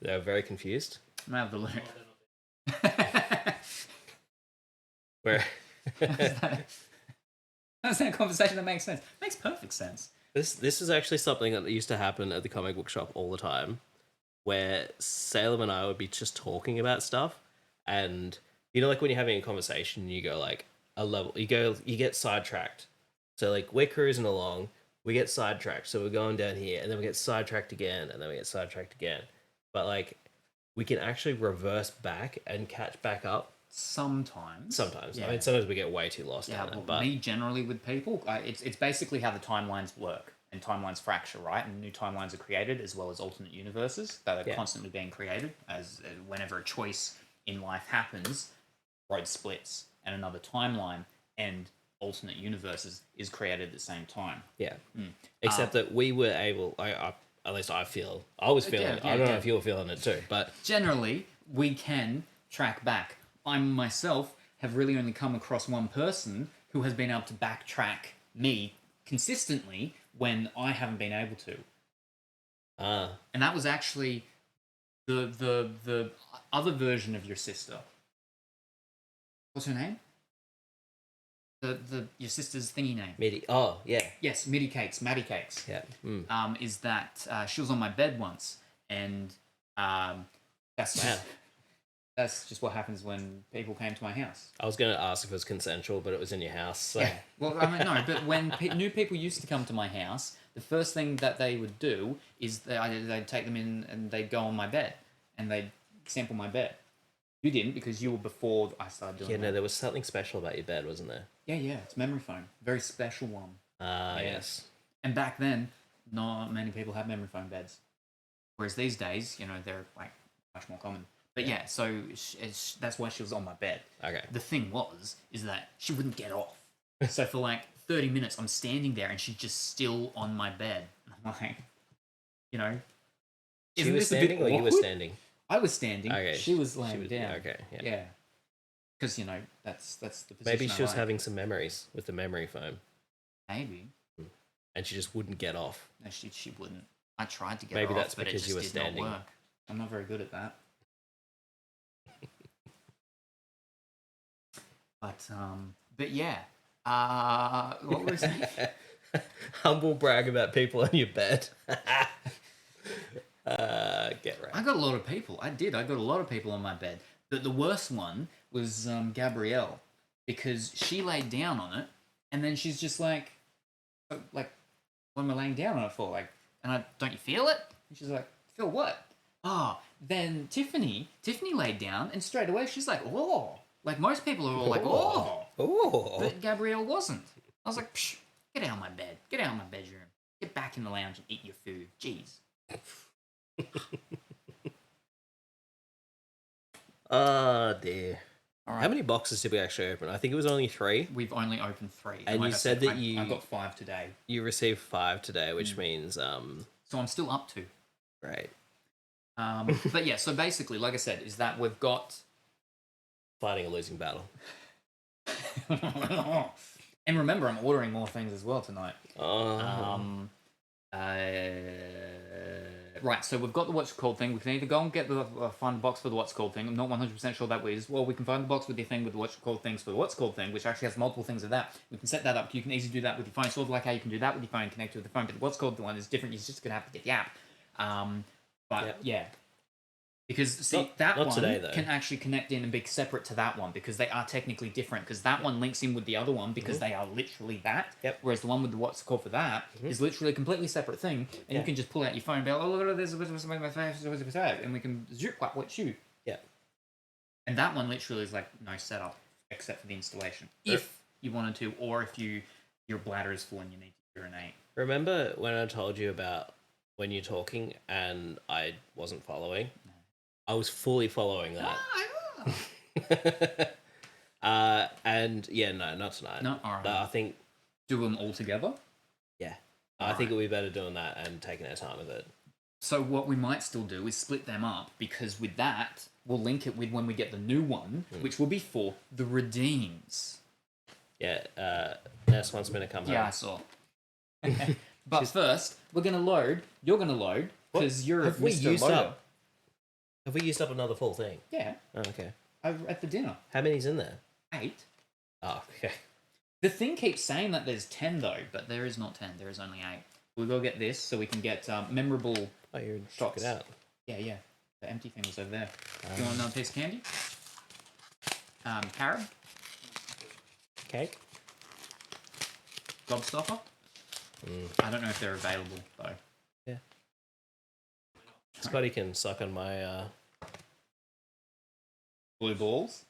They're very confused. I'm gonna have the look. Where That's that conversation that makes sense. Makes perfect sense. this is actually something that used to happen at the comic book shop all the time, where Salem and I would be just talking about stuff, and you know, like when you're having a conversation, you go like a level, you get sidetracked. So like we're cruising along, we get sidetracked, so we're going down here, and then we get sidetracked again, and then we get sidetracked again. But like we can actually reverse back and catch back up. Sometimes. Yeah. I mean, sometimes we get way too lost. Yeah, in well, it, but me generally with people, it's basically how the timelines work, and timelines fracture, right? And new timelines are created, as well as alternate universes that are constantly being created. As whenever a choice in life happens, road splits, and another timeline and alternate universes is created at the same time. yeah. Except that we were able. At least I feel. I was feeling. it. I don't know if you were feeling it too, but Generally, we can track back. I myself have really only come across one person who has been able to backtrack me consistently when I haven't been able to. And that was actually the other version of your sister. What's her name? Your sister's thingy name. Midi. Oh yeah. Yes, Maddie Cakes. Yeah. Is that she was on my bed once, and that's just what happens when people came to my house. I was going to ask if it was consensual, but it was in your house. So. Yeah. Well, I mean, no, but when new people used to come to my house, the first thing that they would do is they'd take them in and they'd go on my bed and they'd sample my bed. You didn't, because you were before I started doing Yeah, that. no, there was something special about your bed, wasn't there? Yeah, it's memory foam. Very special one. Yes. And back then, not many people had memory foam beds. Whereas these days, they're like much more common. But yeah, so that's why she was on my bed. Okay. The thing is that she wouldn't get off. So for like 30 minutes, I'm standing there and she's just still on my bed. I'm like, She was standing or you were standing? I was standing. Okay. She was laying down. Okay. Yeah. Yeah. Because, that's the position Maybe she was I like. having some memories with the memory foam, Maybe. and she just wouldn't get off. No, she wouldn't. I tried to get Maybe her that's off, but it because just you were did standing. not work. I'm not very good at that. But yeah. What were we saying? Humble brag about people on your bed. Get right. I got a lot of people. I got a lot of people on my bed. But the worst one was Gabrielle, because she laid down on it, and then she's just like, what am I laying down on it for? Don't you feel it? And she's like, feel what? Then Tiffany laid down, and straight away she's like, oh. Like most people are all like, oh. Oh. But Gabrielle wasn't. I was like, psh, get out of my bed. Get out of my bedroom. Get back in the lounge and eat your food. Jeez. Oh dear. All right. How many boxes did we actually open? I think it was only 3. We've only opened 3. And like you I said that I got 5 today. You received 5 today, which means So I'm still up to. right. But yeah, so basically, like I said, is that we've got... Fighting a losing battle. And remember, I'm ordering more things as well tonight. Oh. Right, so we've got the what's called thing. We can either go and get the find the box for the what's called thing. I'm not 100% sure that is. Well, we can find the box with the thing with the what's called things for the what's called thing, which actually has multiple things of that. We can set that up. You can easily do that with your phone, sort of like how you can do that with your phone, connect to the phone. But the what's called one is different. You're just gonna have to get the app. Yeah. Because see, that not one today, though. can actually connect in and be separate to that one because they are technically different. Because that one links in with the other one because they are literally that. Yep. Whereas the one with the what's called for that is literally a completely separate thing, and you can just pull out your phone and be like, "Oh, look at this! And we can zip like what you. Yeah. And that one literally is like no setup except for the installation, if you wanted to, or if your bladder is full and you need to urinate. Remember when I told you about when you're talking and I wasn't following? I was fully following that. And yeah, no, not tonight. No, all right. I think Do them all together. yeah, I think it would be better doing that and taking our time with it. So what we might still do is split them up because with that we'll link it with when we get the new one, which will be for the redeems. Yeah, Ness wants me to come home. Yeah, I saw. But first, we're gonna load. You're gonna load because you're Have we Mr. used Loader. up? Have we used up another full thing? Yeah, Oh, okay. over at the dinner. How many's in there? 8. Oh, okay. The thing keeps saying that there's 10 though, but there is not 10. There is only 8. We'll go get this so we can get memorable. Oh, you shots. took it out. Yeah. The empty thing was over there. Do you want another piece of candy? Carob? Cake? Gobstopper? I don't know if they're available though. Yeah. Scotty can suck on my. Blue balls?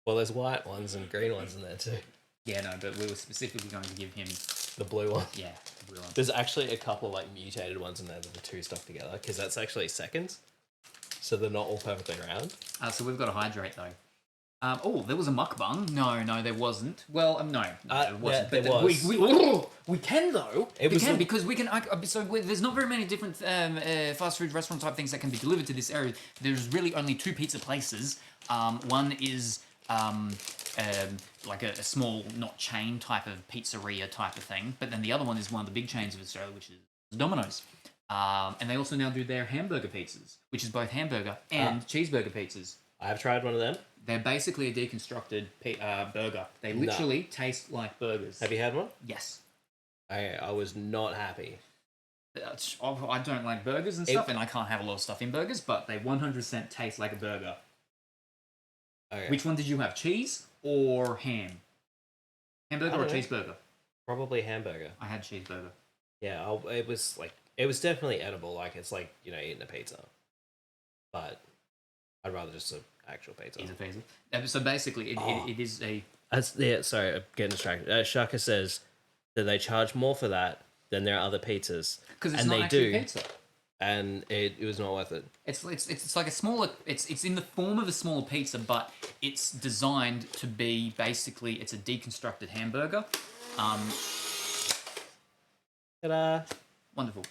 Well, there's white ones and green ones in there too. Yeah, no, but we were specifically going to give him. The blue one. Yeah, the blue one. There's actually a couple of like mutated ones in there that the two stuck together because that's actually seconds, so they're not all perfectly round. So we've got to hydrate though. Oh, there was a mukbang. No, there wasn't. Well, no, there wasn't. Yeah, there was. We can though. It was because we can. There's not very many different fast food restaurant type things that can be delivered to this area. There's really only 2 pizza places. One is like a small, not chain type of pizzeria type of thing, but then the other one is one of the big chains of Australia, which is Domino's. And they also now do their hamburger pizzas, which is both hamburger and cheeseburger pizzas. I have tried one of them. They're basically a deconstructed burger. They literally taste like burgers. Have you had one? Yes. I was not happy. I don't like burgers and stuff, and I can't have a lot of stuff in burgers, but they 100% taste like a burger. Okay. Which one did you have, cheese or ham? Hamburger or know. cheeseburger? Probably hamburger. I had cheeseburger. Yeah, it was definitely edible. Like it's like eating a pizza, but I'd rather just an actual pizza. Pizza. So basically, it is a. Sorry, I'm getting distracted. Shaka says that they charge more for that than their other pizzas, Because it's and not they actually do, pizza. and it was not worth it. It's like a smaller. It's in the form of a smaller pizza, but it's designed to be basically it's a deconstructed hamburger. Ta-da! Wonderful.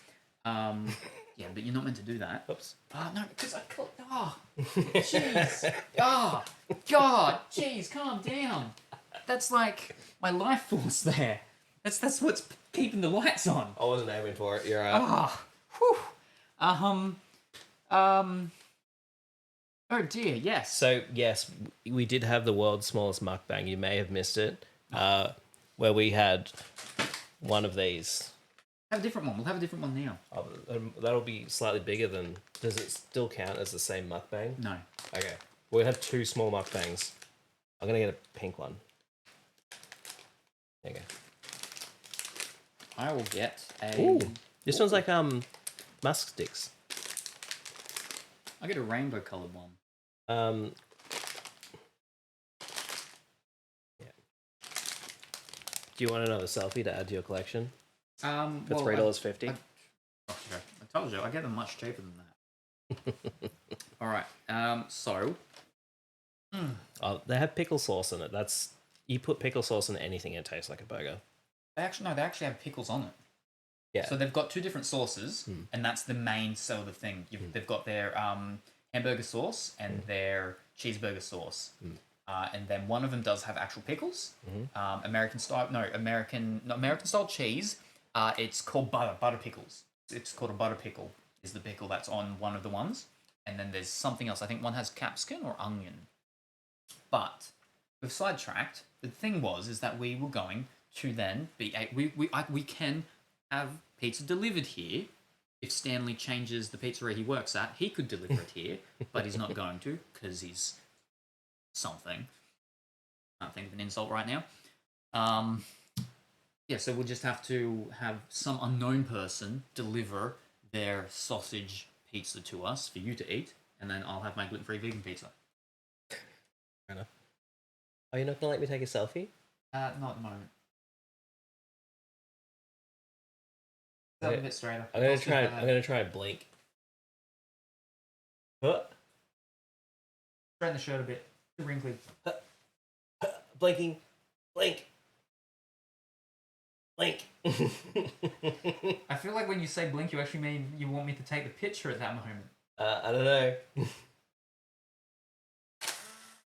Yeah, but you're not meant to do that. Oops. No, because I caught. Oh, jeez. Oh, God, jeez, calm down. That's like my life force there. That's what's keeping the lights on. I wasn't aiming for it. You're right. Whew. Oh dear, yes. So yes, we did have the world's smallest mukbang. You may have missed it, where we had one of these. Have a different one. We'll have a different one now. That'll be slightly bigger than. Does it still count as the same mukbang? No. Okay, we'll have 2 small mukbangs. I'm gonna get a pink one. There you go. I will get a. Ooh, this one's like musk sticks. I'll get a rainbow coloured one. Yeah. Do you want another selfie to add to your collection? For Well, $3.50. I told you, I get them much cheaper than that. All right. So. Oh, they have pickle sauce in it. That's you put pickle sauce in anything, it tastes like a burger. They actually have pickles on it. Yeah. So they've got 2 different sauces, and that's the main sell of the thing. They've got their hamburger sauce and their cheeseburger sauce. And then one of them does have actual pickles. American style cheese. It's called butter pickles. It's called a butter pickle. is the pickle that's on one of the ones, and then there's something else. I think one has capsicum or onion. But we've sidetracked. The thing is that we were going to then be we can have pizza delivered here. If Stanley changes the pizzeria he works at, he could deliver it here, but he's not going to because he's something. Can't think of an insult right now. Yeah, so we'll just have to have some unknown person deliver their sausage pizza to us for you to eat, and then I'll have my gluten-free vegan pizza. Fair enough. Are you not gonna let me take a selfie? Not at the moment. A bit straighter. I'm gonna try and blink. Huh? Straighten the shirt a bit. Too wrinkly. Blinking. Blink. Blink. I feel like when you say blink, you actually mean you want me to take the picture at that moment. I don't know.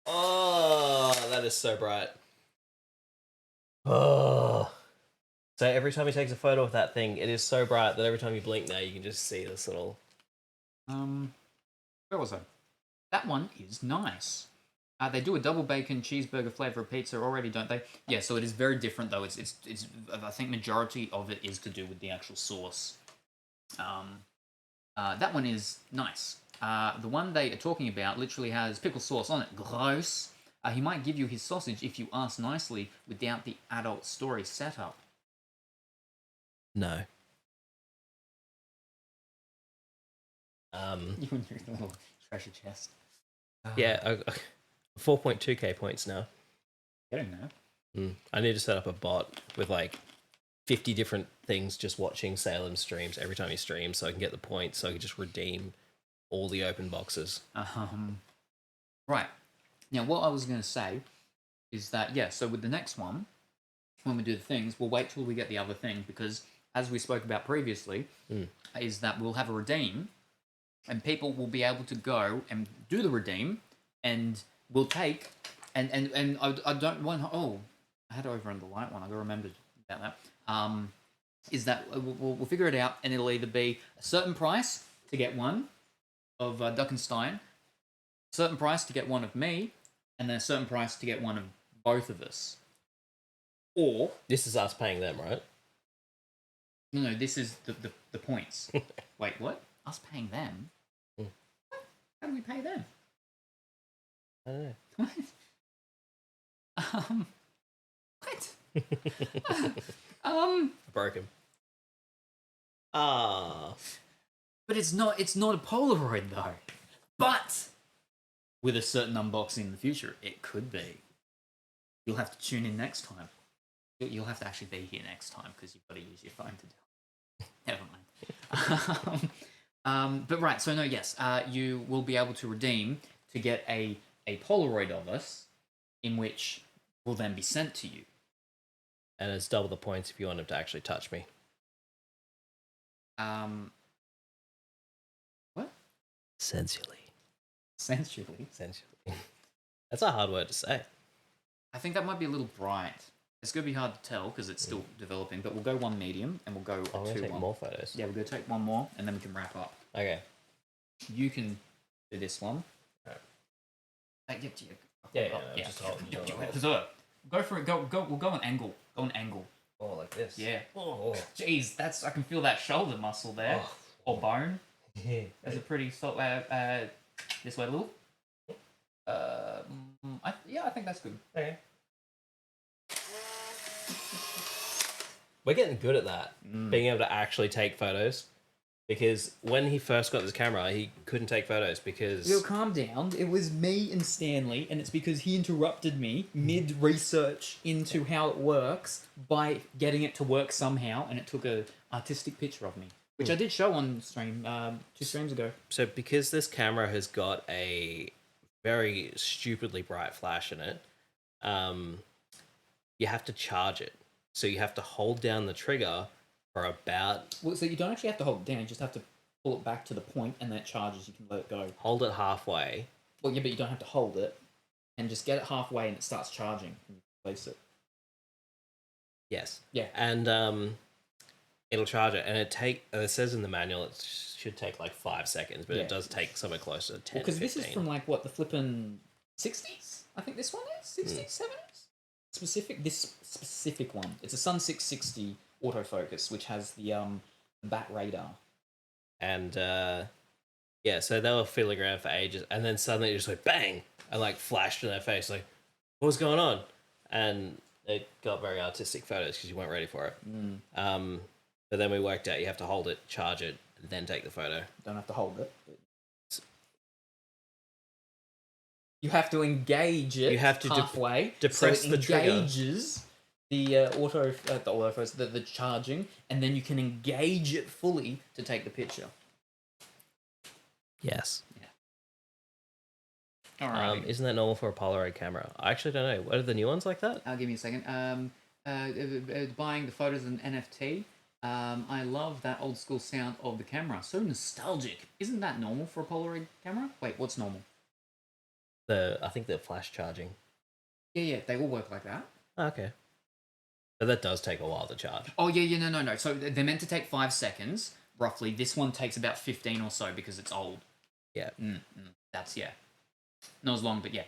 Oh, that is so bright. Oh. So every time he takes a photo of that thing, it is so bright that every time you blink now, you can just see this little... Where was I? That one is nice. They do a double bacon cheeseburger flavor of pizza already, don't they? Yeah, so it is very different though. It's I think majority of it is to do with the actual sauce. That one is nice. The one they are talking about literally has pickle sauce on it. Gross. He might give you his sausage if you ask nicely without the adult story setup. No. You and your little treasure chest. Yeah, 4.2k points now. Getting there. I need to set up a bot with like 50 different things just watching Salem streams every time he streams so I can get the points so I can just redeem all the open boxes. Right. Now, what I was going to say is that, yeah, so with the next one, when we do the things, we'll wait till we get the other thing because, as we spoke about previously, is that we'll have a redeem and people will be able to go and do the redeem and we'll take, and I don't want, I had over on the light one, I got to remember about that, is that we'll figure it out and it'll either be a certain price to get one of Duckenstein, a certain price to get one of me, and then a certain price to get one of both of us. Or... This is us paying them, right? No, this is the points. Wait, what? Us paying them? What? How do we pay them? I don't know. What? Broke him. Ah. But it's not a Polaroid though. But with a certain unboxing in the future, it could be. You'll have to tune in next time. You'll have to actually be here next time because you've got to use your phone to do it. Never mind. But right, so no, yes, you will be able to redeem to get a Polaroid of us, in which will then be sent to you. And it's double the points if you want him to actually touch me. What? Sensually. Sensually? Sensually. That's a hard word to say. I think that might be a little bright. It's going to be hard to tell because it's still developing, but we'll go one medium and we'll go I'm going to take one. more photos. Yeah, we'll go take one more and then we can wrap up. Okay. You can do this one. Right. Yeah. Just hold Go for it. We'll go an angle. Go an angle. Oh, like this. Yeah. Oh. Jeez, I can feel that shoulder muscle there. Oh. Or bone. Yeah. That's a pretty this way a little. I think that's good. Okay. We're getting good at that, being able to actually take photos. Because when he first got this camera, he couldn't take photos because... Yo, calm down. It was me and Stanley, and it's because he interrupted me mid-research into how it works by getting it to work somehow, and it took an artistic picture of me, which I did show on stream 2 streams ago. So because this camera has got a very stupidly bright flash in it, you have to charge it. So you have to hold down the trigger for about... Well, so you don't actually have to hold it down, you just have to pull it back to the point and then it charges, you can let it go. Hold it halfway. Well, yeah, but you don't have to hold it, and just get it halfway and it starts charging and you place it. Yes. Yeah. And it'll charge it, and it says in the manual it should take like 5 seconds, but Yeah. it does take somewhere close to 10. Because this is 15. from like what the flippin' 60s. I think this one is 60s, 70s. This specific one. It's a Sun 660 autofocus, which has the bat radar. And yeah, so they were fiddling around for ages, and then suddenly it just went bang and like flashed in their face, like, what was going on? And it got very artistic photos because you weren't ready for it. But then we worked out you have to hold it, charge it, and then take the photo. Don't have to hold it. You have to engage it. You have to halfway. depress so it the trigger. Engages the the charging, and then you can engage it fully to take the picture. Yes. All right. Isn't that normal for a Polaroid camera? I actually don't know. What are the new ones like that? Give me a second. Buying the photos and NFT. I love that old school sound of the camera. So nostalgic. Isn't that normal for a Polaroid camera? Wait, what's normal? I think they're flash charging. Yeah, they all work like that. Oh, okay. But that does take a while to charge. Oh, yeah, no. So they're meant to take 5 seconds, roughly. This one takes about 15 or so because it's old. Yeah. That's, yeah. Not as long, but yeah.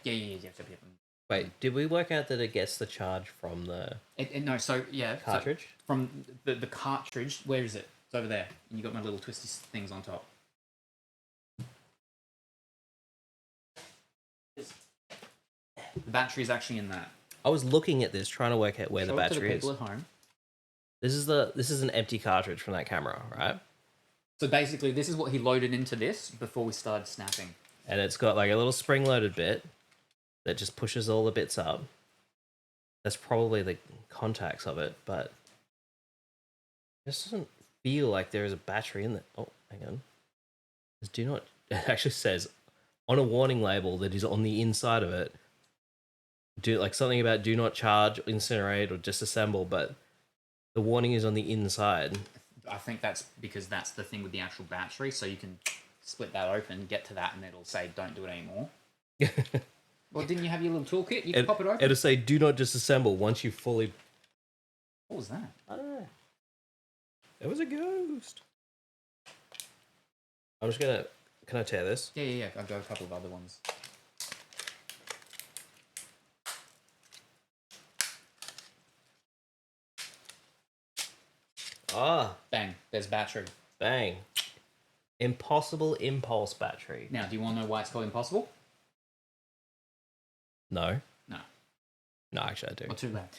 Wait, did we work out that it gets the charge from the No, so, yeah. cartridge? So from the cartridge, where is it? It's over there. And you got my little twisty things on top. The battery is actually in that. I was looking at this, trying to work out where Show the it to battery is. people at home. This is an empty cartridge from that camera, right? So basically, this is what he loaded into this before we started snapping. And it's got like a little spring-loaded bit that just pushes all the bits up. That's probably the contacts of it, but it just doesn't feel like there is a battery in there. Oh, hang on. Do not. It actually says on a warning label that is on the inside of it. Something about do not charge, incinerate, or disassemble, but the warning is on the inside. I think that's because that's the thing with the actual battery, so you can split that open, get to that, and it'll say don't do it anymore. Well, didn't you have your little toolkit? You can pop it open. It'll say do not disassemble once you fully... What was that? I don't know. It was a ghost. I'm just gonna... Can I tear this? Yeah. I've got a couple of other ones. Ah, Bang. There's battery. bang. Impossible impulse battery. Now, do you want to know why it's called impossible? No. No. No, actually I do. Well, too bad.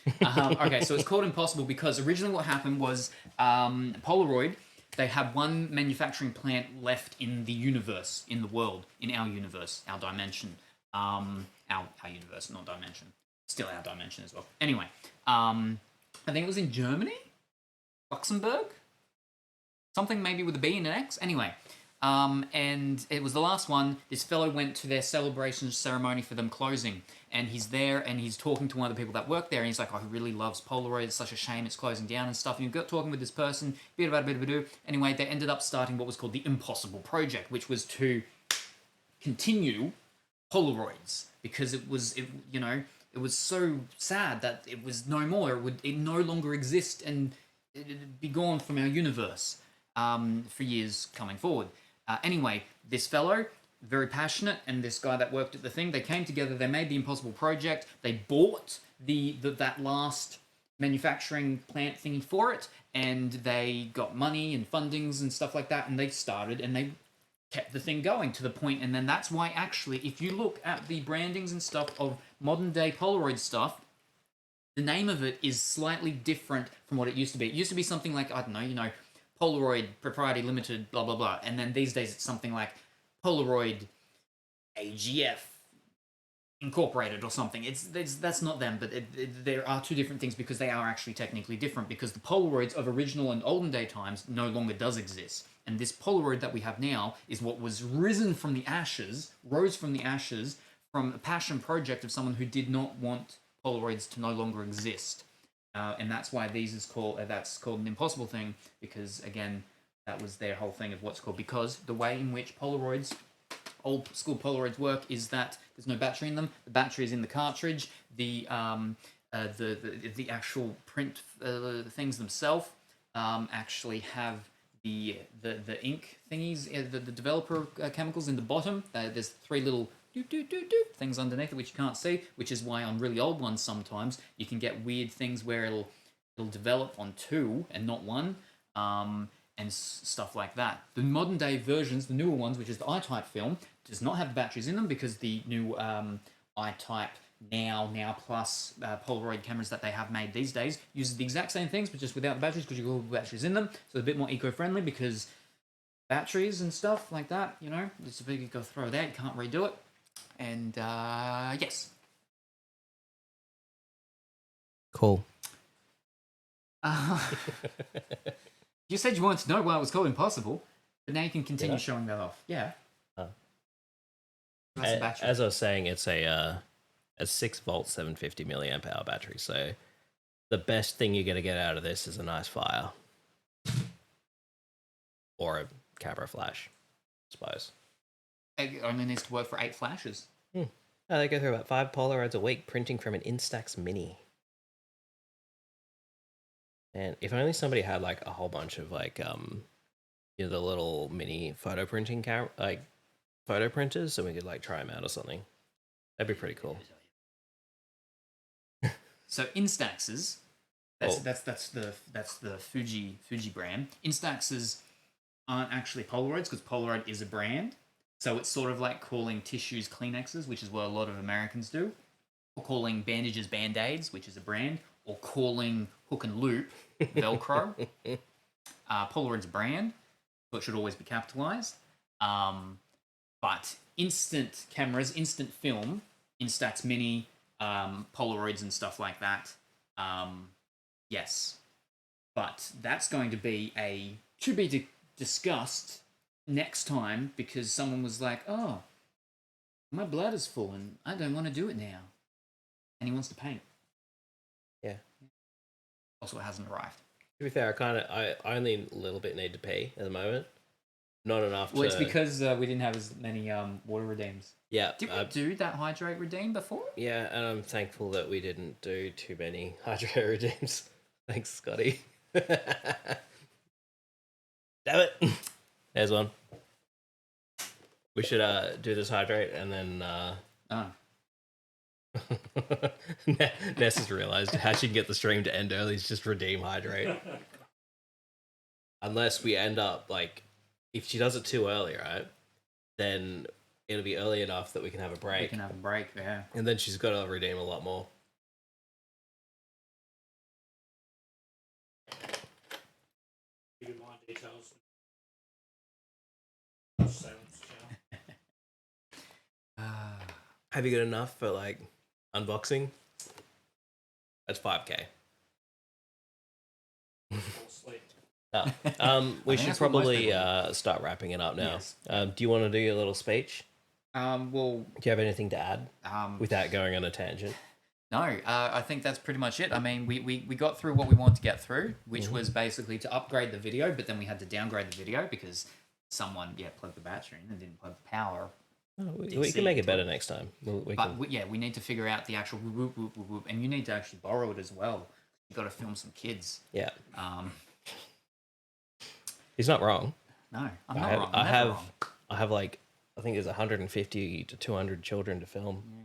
Okay, so it's called impossible because originally what happened was Polaroid, they had one manufacturing plant left in the universe, in the world, in our universe, our dimension. Our universe, not dimension. Still our dimension as well. Anyway, I think it was in Germany? Luxembourg? Something maybe with a B and an X? Anyway, and it was the last one. This fellow went to their celebration ceremony for them closing, and he's there and he's talking to one of the people that work there, and he's like, oh, he really loves Polaroid. It's such a shame it's closing down and stuff. And you got talking with this person, Anyway, they ended up starting what was called the Impossible Project, which was to continue Polaroids because it was so sad that it was no more. It no longer exist and it'd be gone from our universe for years coming forward. Anyway, this fellow, very passionate, and this guy that worked at the thing, they came together, they made the Impossible Project, they bought that last manufacturing plant thingy for it, and they got money and fundings and stuff like that, and they started, and they kept the thing going to the point, and then that's why actually, if you look at the brandings and stuff of modern day Polaroid stuff, the name of it is slightly different from what it used to be. It used to be something like, I don't know, Polaroid Propriety Limited, blah, blah, blah. And then these days it's something like Polaroid AGF Incorporated or something. That's not them, but there are two different things because they are actually technically different because the Polaroids of original and olden day times no longer does exist. And this Polaroid that we have now is what was rose from the ashes from a passion project of someone who did not want Polaroids to no longer exist. And that's why that's called an impossible thing, because again, that was their whole thing of what's called, because the way in which Polaroids, old school Polaroids work is that there's no battery in them. The battery is in the cartridge. The actual print things themselves actually have the ink thingies, the developer chemicals in the bottom. There's three little things underneath it which you can't see, which is why on really old ones sometimes you can get weird things where it'll develop on two and not one, and stuff like that. The modern day versions, the newer ones, which is the I-type film, does not have batteries in them because the new I-type now plus Polaroid cameras that they have made these days uses the exact same things but just without the batteries, because you got all the batteries in them, so it's a bit more eco-friendly because batteries and stuff like that, you know, it's a big, you go throw it out, you can't redo it. And yes. Cool. You said you wanted to know why it was called Impossible, but now you can continue showing that off. Yeah. That's the battery. As I was saying, it's a 6-volt 750 milliamp hour battery, so the best thing you're going to get out of this is a nice fire or a camera flash, I suppose. It only needs to work for 8 flashes. Oh, they go through about 5 Polaroids a week printing from an Instax Mini. And if only somebody had like a whole bunch of like you know, the little mini photo printing photo printers, so we could like try them out or something. That'd be pretty cool. So Instaxes, that's the Fuji brand. Instaxes aren't actually Polaroids because Polaroid is a brand. So it's sort of like calling tissues Kleenexes, which is what a lot of Americans do, or calling bandages Band-Aids, which is a brand, or calling hook and loop Velcro. Polaroid's a brand, so it should always be capitalized. But instant cameras, instant film, Instax Mini, Polaroids and stuff like that, yes. But that's going to be discussed next time, because someone was like, oh, my bladder's full and I don't want to do it now. And he wants to paint. Yeah. Also, it hasn't arrived. To be fair, I only a little bit need to pee at the moment. Not enough Well, it's because we didn't have as many water redeems. Yeah. Did we do that hydrate redeem before? Yeah, and I'm thankful that we didn't do too many hydrate redeems. Thanks, Scotty. Damn it. There's one. We should do this hydrate and then Ness has realized how she can get the stream to end early is just redeem hydrate. Unless we end up like, if she does it too early, right? Then it'll be early enough that we can have a break. We can have a break, yeah. And then she's got to redeem a lot more. Give you my details. Silence channel. Have you got enough for like unboxing? That's 5K. Fall asleep. We should that's what most probably people start wrapping it up now. Yes. Do you want to do your little speech? Well, Do you have anything to add without going on a tangent? no, I think that's pretty much it. I mean, we got through what we wanted to get through, which was basically to upgrade the video, but then we had to downgrade the video because someone, plugged the battery in and didn't plug the power. Oh, we can make it better next time. We need to figure out the actual whoop, whoop, whoop, whoop, and you need to actually borrow it as well. You've got to film some kids. Yeah. He's not wrong. No, I'm not wrong. I'm never wrong. I have like, I think there's 150 to 200 children to film. Yeah.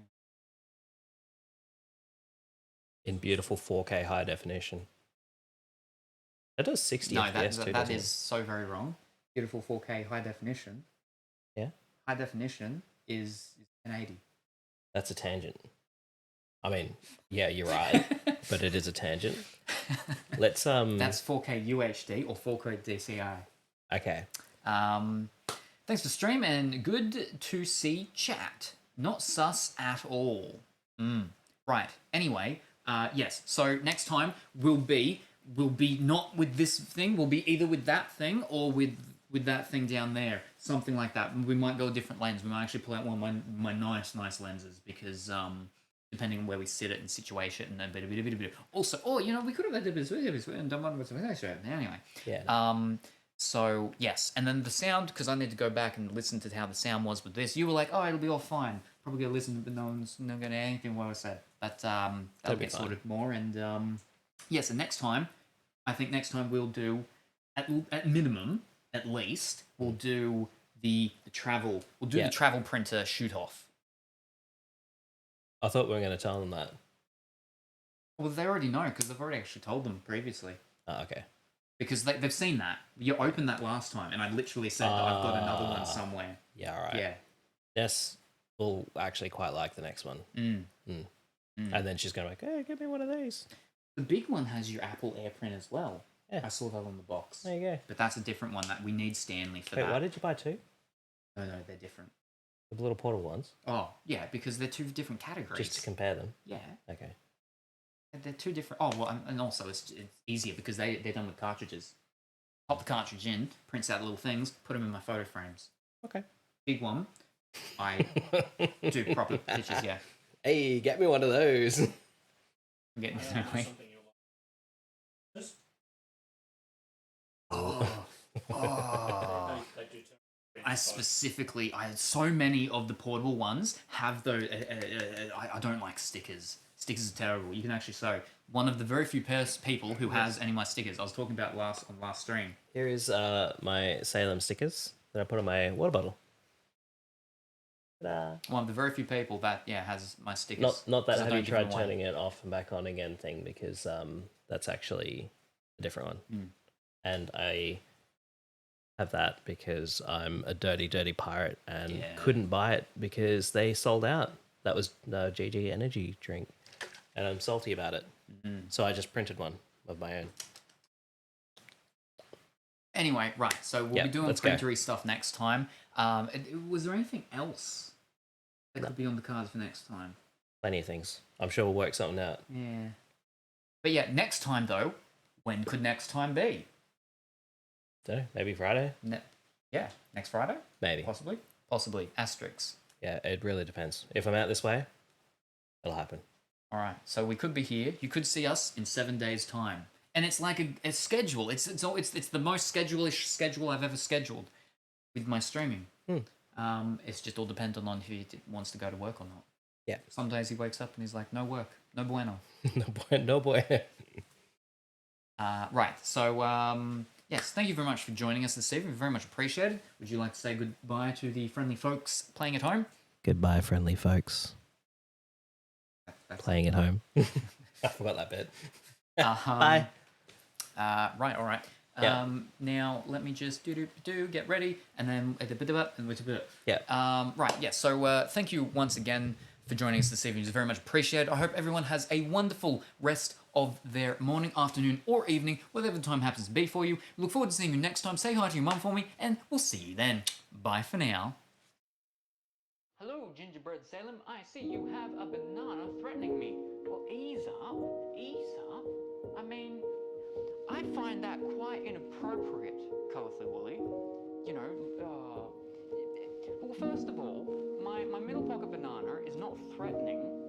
In beautiful 4K high definition. That does 60 FPS too, that is so very wrong. Beautiful 4K high definition. Yeah. High definition is 1080. That's a tangent. I mean, yeah, you're right, but it is a tangent. Let's That's 4K UHD or 4K DCI. Okay. Thanks for stream and good to see chat. Not sus at all. Right. Anyway, yes. So next time we'll be not with this thing. We'll be either with that thing or with that thing down there. Something like that. We might go a different lens. We might actually pull out one of my nice lenses because depending on where we sit it and situation and a bit. Also, we could have had a bit and done one with some anyway. Yeah. So yes, and then the sound, because I need to go back and listen to how the sound was with this. You were like, oh, it'll be all fine. Probably gonna listen, but no one's not gonna anything what I said. But that'll get sorted more. And yes, and next time I think next time we'll do, at minimum, at least, we'll do the travel. We'll do the travel printer shoot off. I thought we were going to tell them that. Well, they already know because they've already actually told them previously. Oh, okay. Because they've seen that. You opened that last time, and I literally said that I've got another one somewhere. Yeah, all right. Yeah. Yes, we'll actually quite like the next one. And then she's going to be like, hey, give me one of these. The big one has your Apple AirPrint as well. Yeah. I saw that on the box. There you go. But that's a different one that we need Stanley for. Wait, why did you buy two? No, they're different. The little portable ones? Oh, yeah, because they're two different categories. Just to compare them? Yeah. Okay. They're two different... Oh, well, and also it's easier because they're done with cartridges. Pop the cartridge in, prints out little things, put them in my photo frames. Okay. Big one, I do proper pictures, yeah. Hey, get me one of those. I'm getting this away. Something you'll like. This? Oh. They do tell I specifically, so many of the portable ones have those. I don't like stickers. Stickers are terrible. You can actually show one of the very few people who has any of my stickers. I was talking about on last stream. Here is my Salem stickers that I put on my water bottle. Ta-da. One of the very few people that has my stickers. Not that 'cause I have don't you give them tried away. turning it off and back on again thing, because that's actually a different one. And I have that because I'm a dirty pirate and couldn't buy it because they sold out. That was the GG energy drink, and I'm salty about it. So I just printed one of my own. Anyway, right. So we'll be doing let's go. printery stuff next time. Was there anything else that could be on the cards for next time? Plenty of things. I'm sure we'll work something out. Yeah. But yeah, next time though, when could next time be? Don't know, maybe Friday? Next Friday? Maybe. Possibly. Asterisks. Yeah, it really depends. If I'm out this way, it'll happen. All right. So we could be here. You could see us in 7 days' time. And it's like a schedule. It's the most schedule-ish schedule I've ever scheduled with my streaming. It's just all dependent on if he wants to go to work or not. Yeah. Some days he wakes up and he's like, no work, no bueno. No boy. Right. So, yes, thank you very much for joining us this evening. Very much appreciated. Would you like to say goodbye to the friendly folks playing at home? Goodbye, friendly folks. Playing at home. I forgot that bit. Bye. Right, all right. Yeah. Now, let me just get ready, and then... Yeah. Right, yeah, so thank you once again for joining us this evening. It's very much appreciated. I hope everyone has a wonderful rest of their morning, afternoon, or evening, whatever the time happens to be for you. Look forward to seeing you next time. Say hi to your mum for me, and we'll see you then. Bye for now. Hello, Gingerbread Salem. I see you have a banana threatening me. Well, ease up. Ease up. I mean, I find that quite inappropriate, Colourfully Woolly. You know, well, first of all, my middle pocket banana is not threatening.